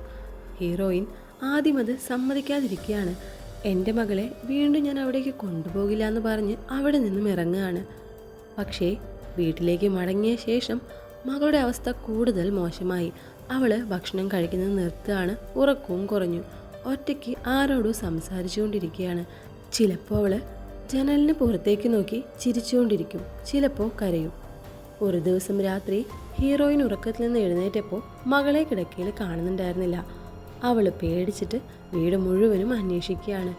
ഹീറോയിൻ ആദ്യം അത് സമ്മതിക്കാതിരിക്കുകയാണ്. എൻ്റെ മകളെ വീണ്ടും ഞാൻ അവിടേക്ക് കൊണ്ടുപോകില്ല എന്ന് പറഞ്ഞ് അവിടെ നിന്നും ഇറങ്ങുകയാണ്. പക്ഷേ വീട്ടിലേക്ക് മടങ്ങിയ ശേഷം മകളുടെ അവസ്ഥ കൂടുതൽ മോശമായി. അവൾ ഭക്ഷണം കഴിക്കുന്നത് നിർത്തുകയാണ്. ഉറക്കവും കുറഞ്ഞു. ഒറ്റയ്ക്ക് ആരോടും സംസാരിച്ചുകൊണ്ടിരിക്കുകയാണ്. ചിലപ്പോൾ അവൾ ജനലിന് പുറത്തേക്ക് നോക്കി ചിരിച്ചുകൊണ്ടിരിക്കും, ചിലപ്പോൾ കരയും. ഒരു ദിവസം രാത്രി ഹീറോയിൻ ഉറക്കത്തിൽ നിന്ന് എഴുന്നേറ്റപ്പോൾ മകളെ കിടക്കയിൽ കാണുന്നുണ്ടായിരുന്നില്ല. അവൾ പേടിച്ചിട്ട് വീട് മുഴുവനും അന്വേഷിക്കുകയാണ്.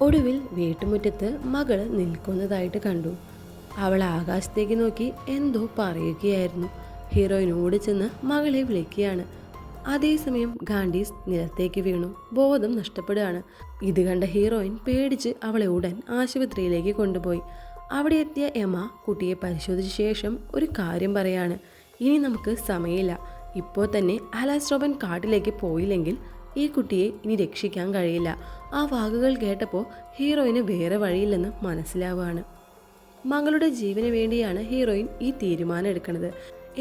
ഒടുവിൽ വീട്ടുമുറ്റത്ത് മകൾ നിൽക്കുന്നതായിട്ട് കണ്ടു. അവൾ ആകാശത്തേക്ക് നോക്കി എന്തോ പറയുകയായിരുന്നു. ഹീറോയിൻ ഓടിച്ചെന്ന് മകളെ വിളിക്കുകയാണ്. അതേസമയം ഗാണ്ടീസ് നിലത്തേക്ക് വീണു, ബോധം നഷ്ടപ്പെടുകയാണ്. ഇത് കണ്ട ഹീറോയിൻ പേടിച്ച് അവളെ ഉടൻ ആശുപത്രിയിലേക്ക് കൊണ്ടുപോയി. അവിടെ എത്തിയ എമ കുട്ടിയെ പരിശോധിച്ച ശേഷം ഒരു കാര്യം പറയാണ്. ഇനി നമുക്ക് സമയമില്ല. ഇപ്പോൾ തന്നെ അലസ് റോബൻ കാട്ടിലേക്ക് പോയില്ലെങ്കിൽ ഈ കുട്ടിയെ ഇനി രക്ഷിക്കാൻ കഴിയില്ല. ആ വാക്കുകൾ കേട്ടപ്പോൾ ഹീറോയിന് വേറെ വഴിയില്ലെന്ന് മനസ്സിലാവുകയാണ്. മകളുടെ ജീവന് വേണ്ടിയാണ് ഹീറോയിൻ ഈ തീരുമാനം എടുക്കുന്നത്.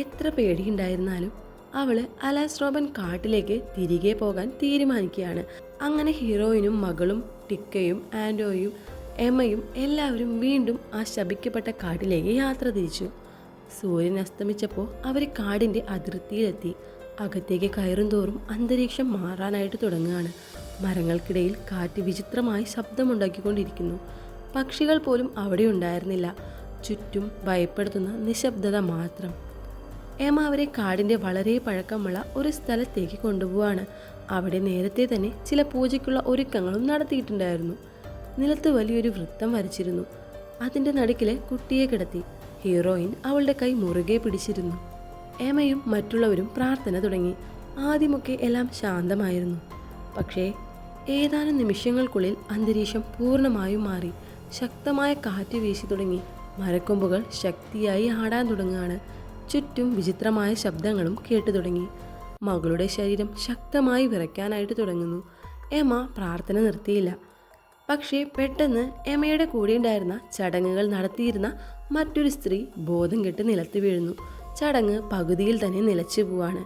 എത്ര പേടിയുണ്ടായിരുന്നാലും അവൾ അലസ് റോബൻ കാട്ടിലേക്ക് തിരികെ പോകാൻ തീരുമാനിക്കുകയാണ്. അങ്ങനെ ഹീറോയിനും മകളും ടിക്കയും ആൻഡോയും എമ്മയും എല്ലാവരും വീണ്ടും ആ ശപിക്കപ്പെട്ട കാട്ടിലേക്ക് യാത്ര തിരിച്ചു. സൂര്യൻ അസ്തമിച്ചപ്പോൾ അവർ കാടിൻ്റെ അതിർത്തിയിലെത്തി. അകത്തേക്ക് കയറും തോറും അന്തരീക്ഷം മാറാനായിട്ട് തുടങ്ങുകയാണ്. മരങ്ങൾക്കിടയിൽ കാറ്റ് വിചിത്രമായി ശബ്ദമുണ്ടാക്കിക്കൊണ്ടിരിക്കുന്നു. പക്ഷികൾ പോലും അവിടെ ഉണ്ടായിരുന്നില്ല. ചുറ്റും ഭയപ്പെടുത്തുന്ന നിശബ്ദത മാത്രം. എമ അവരെ കാടിൻ്റെ വളരെ പഴക്കമുള്ള ഒരു സ്ഥലത്തേക്ക് കൊണ്ടുപോവാണ്. അവിടെ നേരത്തെ തന്നെ ചില പൂജയ്ക്കുള്ള ഒരുക്കങ്ങളും നടത്തിയിട്ടുണ്ടായിരുന്നു. നിലത്ത് വലിയൊരു വൃത്തം വരച്ചിരുന്നു. അതിൻ്റെ നടുക്കിലെ കുട്ടിയെ കിടത്തി. ഹീറോയിൻ അവളുടെ കൈ മുറുകെ പിടിച്ചിരുന്നു. എമയും മറ്റുള്ളവരും പ്രാർത്ഥന തുടങ്ങി. ആദ്യമൊക്കെ എല്ലാം ശാന്തമായിരുന്നു. പക്ഷേ ഏതാനും നിമിഷങ്ങൾക്കുള്ളിൽ അന്തരീക്ഷം പൂർണ്ണമായും മാറി. ശക്തമായ കാറ്റ് വീശി തുടങ്ങി. മരക്കൊമ്പുകൾ ശക്തിയായി ആടാൻ തുടങ്ങുകയാണ്. ചുറ്റും വിചിത്രമായ ശബ്ദങ്ങളും കേട്ടു തുടങ്ങി. മകളുടെ ശരീരം ശക്തമായി വിറയ്ക്കാനായിട്ട് തുടങ്ങുന്നു. എമ പ്രാർത്ഥന നിർത്തിയില്ല. പക്ഷേ പെട്ടെന്ന് എമയുടെ കൂടെയുണ്ടായിരുന്ന ചടങ്ങുകൾ നടത്തിയിരുന്ന മറ്റൊരു സ്ത്രീ ബോധം കെട്ട് നിലത്ത് വീഴുന്നു. ചടങ്ങ് പകുതിയിൽ തന്നെ നിലച്ചു പോവാണ്.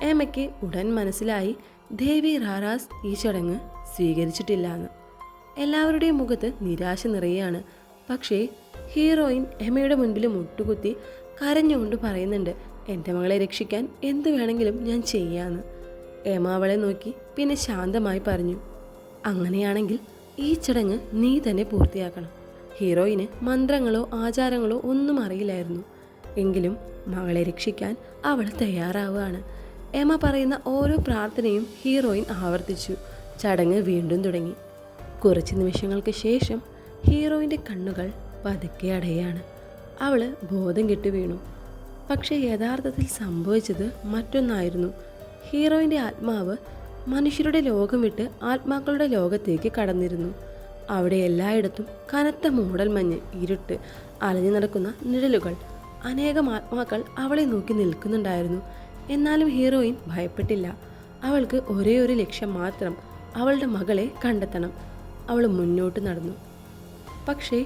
എമയ്ക്ക് ഉടൻ മനസ്സിലായി ദേവി റാരാസ് ഈ ചടങ്ങ് സ്വീകരിച്ചിട്ടില്ല എന്ന്. എല്ലാവരുടെയും മുഖത്ത് നിരാശ നിറയുകയാണ്. പക്ഷേ ഹീറോയിൻ എമയുടെ മുൻപിൽ മുട്ടുകുത്തി കരഞ്ഞുകൊണ്ട് പറയുന്നുണ്ട്, എൻ്റെ മകളെ രക്ഷിക്കാൻ എന്ത് വേണമെങ്കിലും ഞാൻ ചെയ്യാമെന്ന്. എമ അവളെ നോക്കി പിന്നെ ശാന്തമായി പറഞ്ഞു, അങ്ങനെയാണെങ്കിൽ ഈ ചടങ്ങ് നീ തന്നെ പൂർത്തിയാക്കണം. ഹീറോയിന് മന്ത്രങ്ങളോ ആചാരങ്ങളോ ഒന്നും അറിയില്ലായിരുന്നു. എങ്കിലും മകളെ രക്ഷിക്കാൻ അവൾ തയ്യാറാവുകയാണ്. എമ പറയുന്ന ഓരോ പ്രാർത്ഥനയും ഹീറോയിൻ ആവർത്തിച്ചു. ചടങ്ങ് വീണ്ടും തുടങ്ങി. കുറച്ച് നിമിഷങ്ങൾക്ക് ശേഷം ഹീറോയിൻ്റെ കണ്ണുകൾ പതുക്കെ അടയാണ്. അവൾ ബോധം കെട്ടു വീണു. പക്ഷേ യഥാർത്ഥത്തിൽ സംഭവിച്ചത് മറ്റൊന്നായിരുന്നു. ഹീറോയിൻ്റെ ആത്മാവ് മനുഷ്യരുടെ ലോകം വിട്ട് ആത്മാക്കളുടെ ലോകത്തേക്ക് കടന്നിരുന്നു. അവിടെ എല്ലായിടത്തും കനത്ത മൂടൽമഞ്ഞ്, ഇരുട്ട്, അലഞ്ഞു നടക്കുന്ന നിഴലുകൾ. അനേകം ആത്മാക്കൾ അവളെ നോക്കി നിൽക്കുന്നുണ്ടായിരുന്നു. എന്നാലും ഹീറോയിൻ ഭയപ്പെട്ടില്ല. അവൾക്ക് ഒരേ ഒരു ലക്ഷ്യം മാത്രം, അവളുടെ മകളെ കണ്ടെത്തണം. അവൾ മുന്നോട്ട് നടന്നു. പക്ഷേ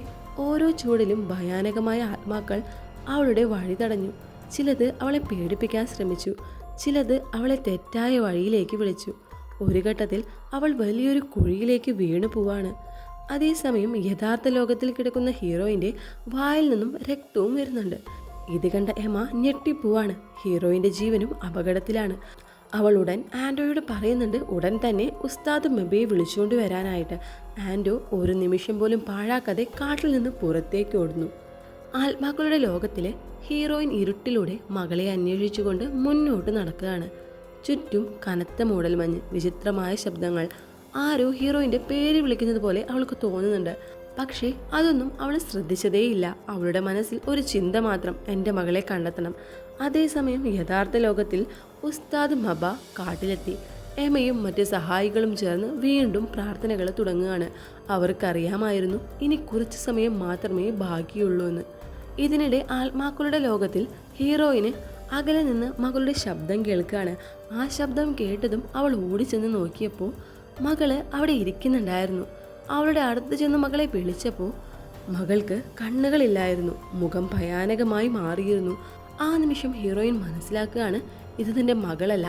ഓരോ ചൂടിലും ഭയാനകമായ ആത്മാക്കൾ അവളുടെ വഴി തടഞ്ഞു. ചിലത് അവളെ പേടിപ്പിക്കാൻ ശ്രമിച്ചു, ചിലത് അവളെ തെറ്റായ വഴിയിലേക്ക് വിളിച്ചു. ഒരു ഘട്ടത്തിൽ അവൾ വലിയൊരു കുഴിയിലേക്ക് വീണു പോവാണ്. അതേസമയം യഥാർത്ഥ ലോകത്തിൽ കിടക്കുന്ന ഹീറോയിൻ്റെ വായിൽ നിന്നും രക്തവും വരുന്നുണ്ട്. ഇത് കണ്ട എമ ഞെട്ടിപ്പോവാണ്. ഹീറോയിൻ്റെ ജീവനും അപകടത്തിലാണ്. അവൾ ഉടൻ ആൻഡോയോട് പറയുന്നുണ്ട് ഉടൻ തന്നെ ഉസ്താദ് മെബയെ വിളിച്ചുകൊണ്ട് വരാനായിട്ട്. ആൻഡോ ഒരു നിമിഷം പോലും പാഴാക്കാതെ കാട്ടിൽ നിന്ന് പുറത്തേക്ക് ഓടുന്നു. ആത്മാക്കളുടെ ലോകത്തിലെ ഹീറോയിൻ ഇരുട്ടിലൂടെ മകളെ അന്വേഷിച്ചുകൊണ്ട് മുന്നോട്ട് നടക്കുകയാണ്. ചുറ്റും കനത്ത മൂടൽമഞ്ഞ്, വിചിത്രമായ ശബ്ദങ്ങൾ. ആരോ ഹീറോയിൻ്റെ പേര് വിളിക്കുന്നത് പോലെ അവൾക്ക് തോന്നുന്നുണ്ട്. പക്ഷേ അതൊന്നും അവൾ ശ്രദ്ധിച്ചതേയില്ല. അവളുടെ മനസ്സിൽ ഒരു ചിന്ത മാത്രം, എൻ്റെ മകളെ കണ്ടെത്തണം. അതേസമയം യഥാർത്ഥ ലോകത്തിൽ ഉസ്താദ് മബ കാട്ടിലെത്തി. എമയും മറ്റ് സഹായികളും ചേർന്ന് വീണ്ടും പ്രാർത്ഥനകൾ തുടങ്ങുകയാണ്. അവർക്കറിയാമായിരുന്നു ഇനി കുറച്ച് സമയം മാത്രമേ ബാക്കിയുള്ളൂ എന്ന്. ഇതിനിടെ ആത്മാക്കളുടെ ലോകത്തിൽ ഹീറോയിന് അകലെ നിന്ന് മകളുടെ ശബ്ദം കേൾക്കുകയാണ്. ആ ശബ്ദം കേട്ടതും അവൾ ഓടിച്ചെന്ന് നോക്കിയപ്പോൾ മകള് അവിടെ ഇരിക്കുന്നുണ്ടായിരുന്നു. അവളുടെ അടുത്ത് ചെന്ന് മകളെ വിളിച്ചപ്പോൾ മകൾക്ക് കണ്ണുകളില്ലായിരുന്നു. മുഖം ഭയാനകമായി മാറിയിരുന്നു. ആ നിമിഷം ഹീറോയിൻ മനസ്സിലാക്കുകയാണ് ഇത് തൻ്റെ മകളല്ല,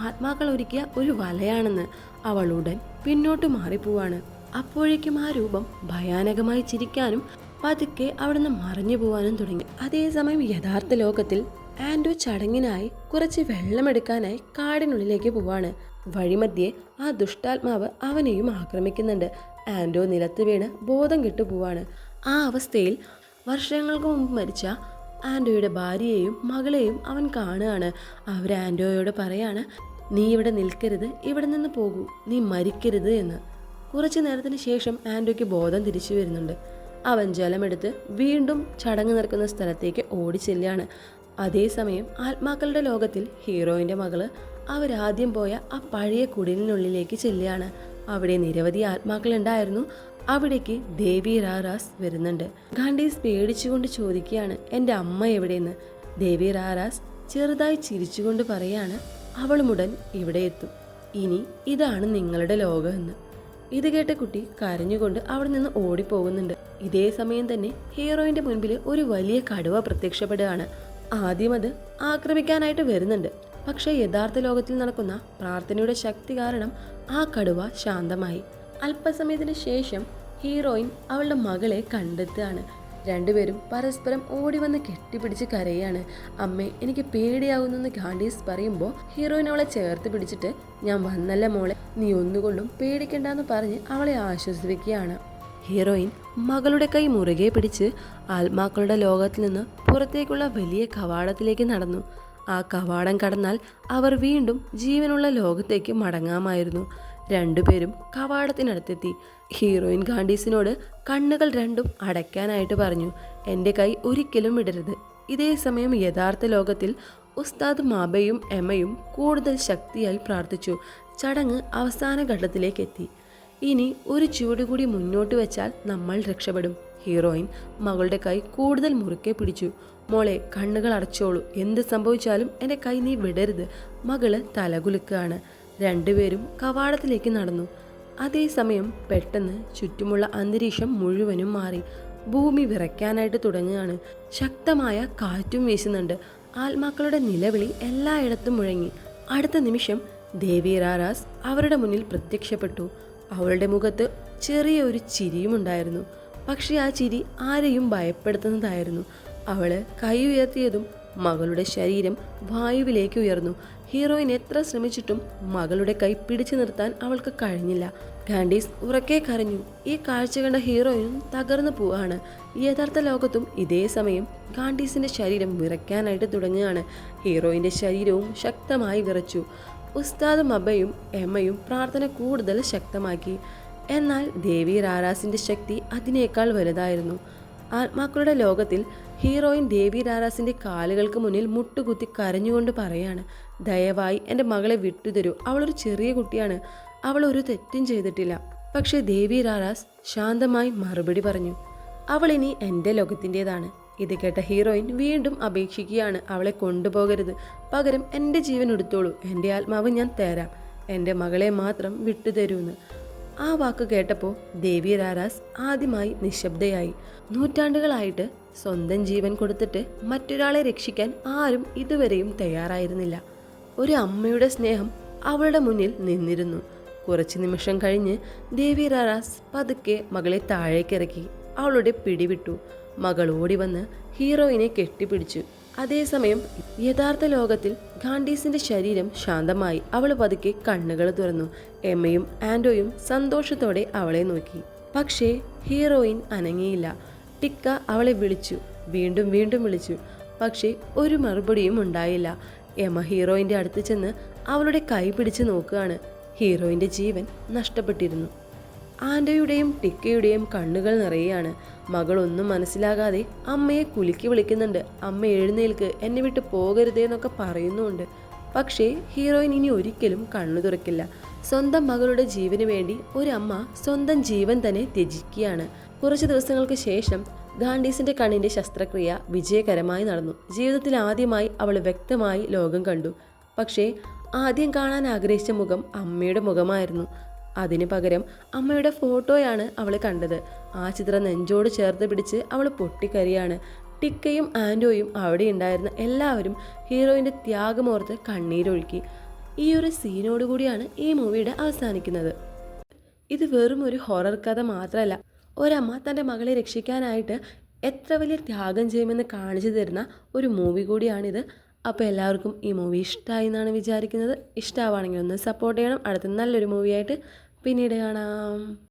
ആത്മാക്കൾ ഒരുക്കിയ ഒരു വലയാണെന്ന്. അവൾ ഉടൻ പിന്നോട്ട് മാറിപ്പോവാണ്. അപ്പോഴേക്കും ആ രൂപം ഭയാനകമായി ചിരിക്കാനും പതുക്കെ അവിടുന്ന് മറഞ്ഞു പോവാനും തുടങ്ങി. അതേസമയം യഥാർത്ഥ ലോകത്തിൽ ആൻഡോ ചടങ്ങിനായി കുറച്ച് വെള്ളമെടുക്കാനായി കാടിനുള്ളിലേക്ക് പോവാണ്. വഴിമധ്യേ ആ ദുഷ്ടാത്മാവ് അവനെയും ആക്രമിക്കുന്നുണ്ട്. ആൻഡോ നിലത്ത് വീണ് ബോധം കെട്ടു പോവാണ്. ആ അവസ്ഥയിൽ വർഷങ്ങൾക്ക് മുമ്പ് മരിച്ച ആൻഡോയുടെ ഭാര്യയെയും മകളെയും അവൻ കാണുകയാണ്. അവർ ആൻഡോയോട് പറയാണ്, നീ ഇവിടെ നിൽക്കരുത്, ഇവിടെ നിന്ന് പോകൂ, നീ മരിക്കരുത് എന്ന്. കുറച്ചു നേരത്തിന് ശേഷം ആൻഡോയ്ക്ക് ബോധം തിരിച്ചു വരുന്നുണ്ട്. അവൻ ജലമെടുത്ത് വീണ്ടും ചടങ്ങ് നടക്കുന്ന സ്ഥലത്തേക്ക് ഓടിച്ചെല്ലാണ്. അതേസമയം ആത്മാക്കളുടെ ലോകത്തിൽ ഹീറോയിൻ്റെ മകള് അവരാദ്യം പോയ ആ പഴയ കുടിലിനുള്ളിലേക്ക് ചെല്ലുകയാണ്. അവിടെ നിരവധി ആത്മാക്കളുണ്ടായിരുന്നു. അവിടേക്ക് ദേവി റാറാസ് വരുന്നുണ്ട്. ഗാണ്ടീസ് പേടിച്ചുകൊണ്ട് ചോദിക്കുകയാണ്, എൻ്റെ അമ്മ എവിടെയെന്ന്. ദേവി റാറാസ് ചെറുതായി ചിരിച്ചുകൊണ്ട് പറയാണ്, അവളുമുടൻ ഇവിടെ എത്തും. ഇനി ഇതാണ് നിങ്ങളുടെ ലോകമെന്ന്. ഇത് കേട്ട കുട്ടി കരഞ്ഞുകൊണ്ട് അവിടെ നിന്ന് ഓടിപ്പോകുന്നുണ്ട്. ഇതേ സമയം തന്നെ ഹീറോയിൻ്റെ മുൻപിൽ ഒരു വലിയ കടുവ പ്രത്യക്ഷപ്പെടുകയാണ്. ആദ്യം അത് ആക്രമിക്കാനായിട്ട് വരുന്നുണ്ട്. പക്ഷേ യഥാർത്ഥ ലോകത്തിൽ നടക്കുന്ന പ്രാർത്ഥനയുടെ ശക്തി കാരണം ആ കടുവ ശാന്തമായി. അല്പസമയത്തിന് ശേഷം ഹീറോയിൻ അവളുടെ മകളെ കണ്ടെത്തുകയാണ്. രണ്ടുപേരും പരസ്പരം ഓടി വന്ന് കെട്ടിപ്പിടിച്ച് കരയാണ്. അമ്മേ, എനിക്ക് പേടിയാകുന്നെന്ന് ഗാണ്ടീസ് പറയുമ്പോൾ ഹീറോയിൻ അവളെ ചേർത്ത് പിടിച്ചിട്ട്, ഞാൻ വന്നല്ല മോളെ, നീ ഒന്നുകൊണ്ടും പേടിക്കണ്ടെന്ന് പറഞ്ഞ് അവളെ ആശ്വസിപ്പിക്കുകയാണ്. ഹീറോയിൻ മകളുടെ കൈ മുറുകെ പിടിച്ച് ആത്മാക്കളുടെ ലോകത്തിൽ നിന്ന് പുറത്തേക്കുള്ള വലിയ കവാടത്തിലേക്ക് നടന്നു. ആ കവാടം കടന്നാൽ അവർ വീണ്ടും ജീവനുള്ള ലോകത്തേക്ക് മടങ്ങാമായിരുന്നു. രണ്ടുപേരും കവാടത്തിനടുത്തെത്തി. ഹീറോയിൻ ഗാണ്ടീസിനോട് കണ്ണുകൾ രണ്ടും അടയ്ക്കാനായിട്ട് പറഞ്ഞു. എൻ്റെ കൈ ഒരിക്കലും വിടരുത്. ഇതേ സമയം യഥാർത്ഥ ലോകത്തിൽ ഉസ്താദ് മാബയും എമയും കൂടുതൽ ശക്തിയായി പ്രാർത്ഥിച്ചു. ചടങ്ങ് അവസാന ഘട്ടത്തിലേക്ക് എത്തി. ഇനി ഒരു ചുവട് കൂടി മുന്നോട്ട് വെച്ചാൽ നമ്മൾ രക്ഷപ്പെടും. ഹീറോയിൻ മകളുടെ കൈ കൂടുതൽ മുറുക്കെ പിടിച്ചു. മോളെ, കണ്ണുകൾ അടച്ചോളൂ, എന്ത് സംഭവിച്ചാലും എൻ്റെ കൈ നീ വിടരുത്. മകള് തലകുലുക്കുകയാണ്. രണ്ടുപേരും കവാടത്തിലേക്ക് നടന്നു. അതേസമയം പെട്ടെന്ന് ചുറ്റുമുള്ള അന്തരീക്ഷം മുഴുവനും മാറി. ഭൂമി വിറയ്ക്കാനായിട്ട് തുടങ്ങുകയാണ്. ശക്തമായ കാറ്റും വീശുന്നുണ്ട്. ആത്മാക്കളുടെ നിലവിളി എല്ലായിടത്തും മുഴങ്ങി. അടുത്ത നിമിഷം ദേവി റാറാസ് അവരുടെ മുന്നിൽ പ്രത്യക്ഷപ്പെട്ടു. അവളുടെ മുഖത്ത് ചെറിയൊരു ചിരിയുമുണ്ടായിരുന്നു. പക്ഷേ ആ ചിരി ആരെയും ഭയപ്പെടുത്തുന്നതായിരുന്നു. അവള് കൈ ഉയർത്തിയതും മകളുടെ ശരീരം വായുവിലേക്ക് ഉയർന്നു. ഹീറോയിൻ എത്ര ശ്രമിച്ചിട്ടും മകളുടെ കൈ പിടിച്ചു നിർത്താൻ അവൾക്ക് കഴിഞ്ഞില്ല. ഗാണ്ടീസ് ഉറക്കെ കരഞ്ഞു. ഈ കാഴ്ച കണ്ട ഹീറോയിനും തകർന്നു പോവാണ്. യഥാർത്ഥ ലോകത്തും ഇതേ സമയം ഗാണ്ടീസിന്റെ ശരീരം വിറയ്ക്കാനായിട്ട് തുടങ്ങുകയാണ്. ഹീറോയിന്റെ ശരീരവും ശക്തമായി വിറച്ചു. ഉസ്താദ് മബയും എമ്മയും പ്രാർത്ഥന കൂടുതൽ ശക്തമാക്കി. എന്നാൽ ദേവി റാറാസിന്റെ ശക്തി അതിനേക്കാൾ വലുതായിരുന്നു. ആത്മാക്കളുടെ ലോകത്തിൽ ഹീറോയിൻ ദേവി റാറാസിന്റെ കാലുകൾക്ക് മുന്നിൽ മുട്ടുകുത്തി കരഞ്ഞുകൊണ്ട് പറയാണ്, ദയവായി എൻ്റെ മകളെ വിട്ടുതരൂ, അവളൊരു ചെറിയ കുട്ടിയാണ്, അവൾ ഒരു തെറ്റും ചെയ്തിട്ടില്ല. പക്ഷേ ദേവി റാറാസ് ശാന്തമായി മറുപടി പറഞ്ഞു, അവൾ ഇനി എൻ്റെ ലോകത്തിൻ്റെതാണ്. ഇത് കേട്ട ഹീറോയിൻ വീണ്ടും അപേക്ഷിക്കുകയാണ്, അവളെ കൊണ്ടുപോകരുത്, പകരം എൻ്റെ ജീവൻ എടുത്തോളൂ, എൻ്റെ ആത്മാവ് ഞാൻ തരാം, എൻ്റെ മകളെ മാത്രം വിട്ടുതരൂന്ന്. ആ വാക്ക് കേട്ടപ്പോൾ ദേവി റാറാസ് ആദ്യമായി നിശബ്ദയായി. നൂറ്റാണ്ടുകളായിട്ട് സ്വന്തം ജീവൻ കൊടുത്തിട്ട് മറ്റൊരാളെ രക്ഷിക്കാൻ ആരും ഇതുവരെയും തയ്യാറായിരുന്നില്ല. ഒരു അമ്മയുടെ സ്നേഹം അവളുടെ മുന്നിൽ നിന്നിരുന്നു. കുറച്ച് നിമിഷം കഴിഞ്ഞ് ദേവി റാറാസ് പതുക്കെ മകളെ താഴേക്കിറക്കി അവളുടെ പിടിവിട്ടു. മകൾ ഓടി വന്ന് ഹീറോയിനെ കെട്ടിപ്പിടിച്ചു. അതേസമയം യഥാർത്ഥ ലോകത്തിൽ ഗാണ്ടീസിന്റെ ശരീരം ശാന്തമായി. അവൾ പതുക്കെ കണ്ണുകൾ തുറന്നു. എമ്മയും ആൻഡോയും സന്തോഷത്തോടെ അവളെ നോക്കി. പക്ഷേ ഹീറോയിൻ അനങ്ങിയില്ല. ടിക്ക അവളെ വിളിച്ചു, വീണ്ടും വീണ്ടും വിളിച്ചു. പക്ഷേ ഒരു മറുപടിയും ഉണ്ടായില്ല. എമ്മ ഹീറോയിൻ്റെ അടുത്ത് ചെന്ന് അവളുടെ കൈ പിടിച്ച് നോക്കുകയാണ്. ഹീറോയിൻ്റെ ജീവൻ നഷ്ടപ്പെട്ടിരുന്നു. ആൻഡോയുടെയും ടിക്കയുടെയും കണ്ണുകൾ നിറയുകയാണ്. മകളൊന്നും മനസ്സിലാകാതെ അമ്മയെ കുലുക്കി വിളിക്കുന്നുണ്ട്. അമ്മ എഴുന്നേൽക്ക്, എന്നെ വിട്ട് പോകരുതേ എന്നൊക്കെ പറയുന്നുണ്ട്. പക്ഷേ ഹീറോയിൻ ഇനി ഒരിക്കലും കണ്ണു തുറക്കില്ല. സ്വന്തം മകളുടെ ജീവന് വേണ്ടി ഒരമ്മ സ്വന്തം ജീവൻ തന്നെ ത്യജിക്കുകയാണ്. കുറച്ച് ദിവസങ്ങൾക്ക് ശേഷം ഗാണ്ടീസിന്റെ കണ്ണിന്റെ ശസ്ത്രക്രിയ വിജയകരമായി നടന്നു. ജീവിതത്തിൽ ആദ്യമായി അവൾ വ്യക്തമായി ലോകം കണ്ടു. പക്ഷേ ആദ്യം കാണാൻ ആഗ്രഹിച്ച മുഖം അമ്മയുടെ മുഖമായിരുന്നു. അതിന് പകരം അമ്മയുടെ ഫോട്ടോയാണ് അവൾ കണ്ടത്. ആ ചിത്രം നെഞ്ചോട് ചേർത്ത് പിടിച്ച് അവൾ പൊട്ടിക്കരിയാണ്. ടിക്കയും ആൻഡോയും അവിടെ ഉണ്ടായിരുന്ന എല്ലാവരും ഹീറോയിൻ്റെ ത്യാഗമോർത്ത് കണ്ണീരൊഴുക്കി. ഈ ഒരു സീനോടുകൂടിയാണ് ഈ മൂവിയുടെ അവസാനിക്കുന്നത്. ഇത് വെറും ഒരു ഹൊറർ കഥ മാത്രമല്ല, ഒരമ്മ തൻ്റെ മകളെ രക്ഷിക്കാനായിട്ട് എത്ര വലിയ ത്യാഗം ചെയ്യുമെന്ന് കാണിച്ചു തരുന്ന ഒരു മൂവി കൂടിയാണിത്. അപ്പോൾ എല്ലാവർക്കും ഈ മൂവി ഇഷ്ടമായി എന്നാണ് വിചാരിക്കുന്നത്. ഇഷ്ടമാണെങ്കിൽ ഒന്ന് സപ്പോർട്ട് ചെയ്യണം. അടുത്ത നല്ലൊരു മൂവിയായിട്ട് പിന്നീട് കാണാം.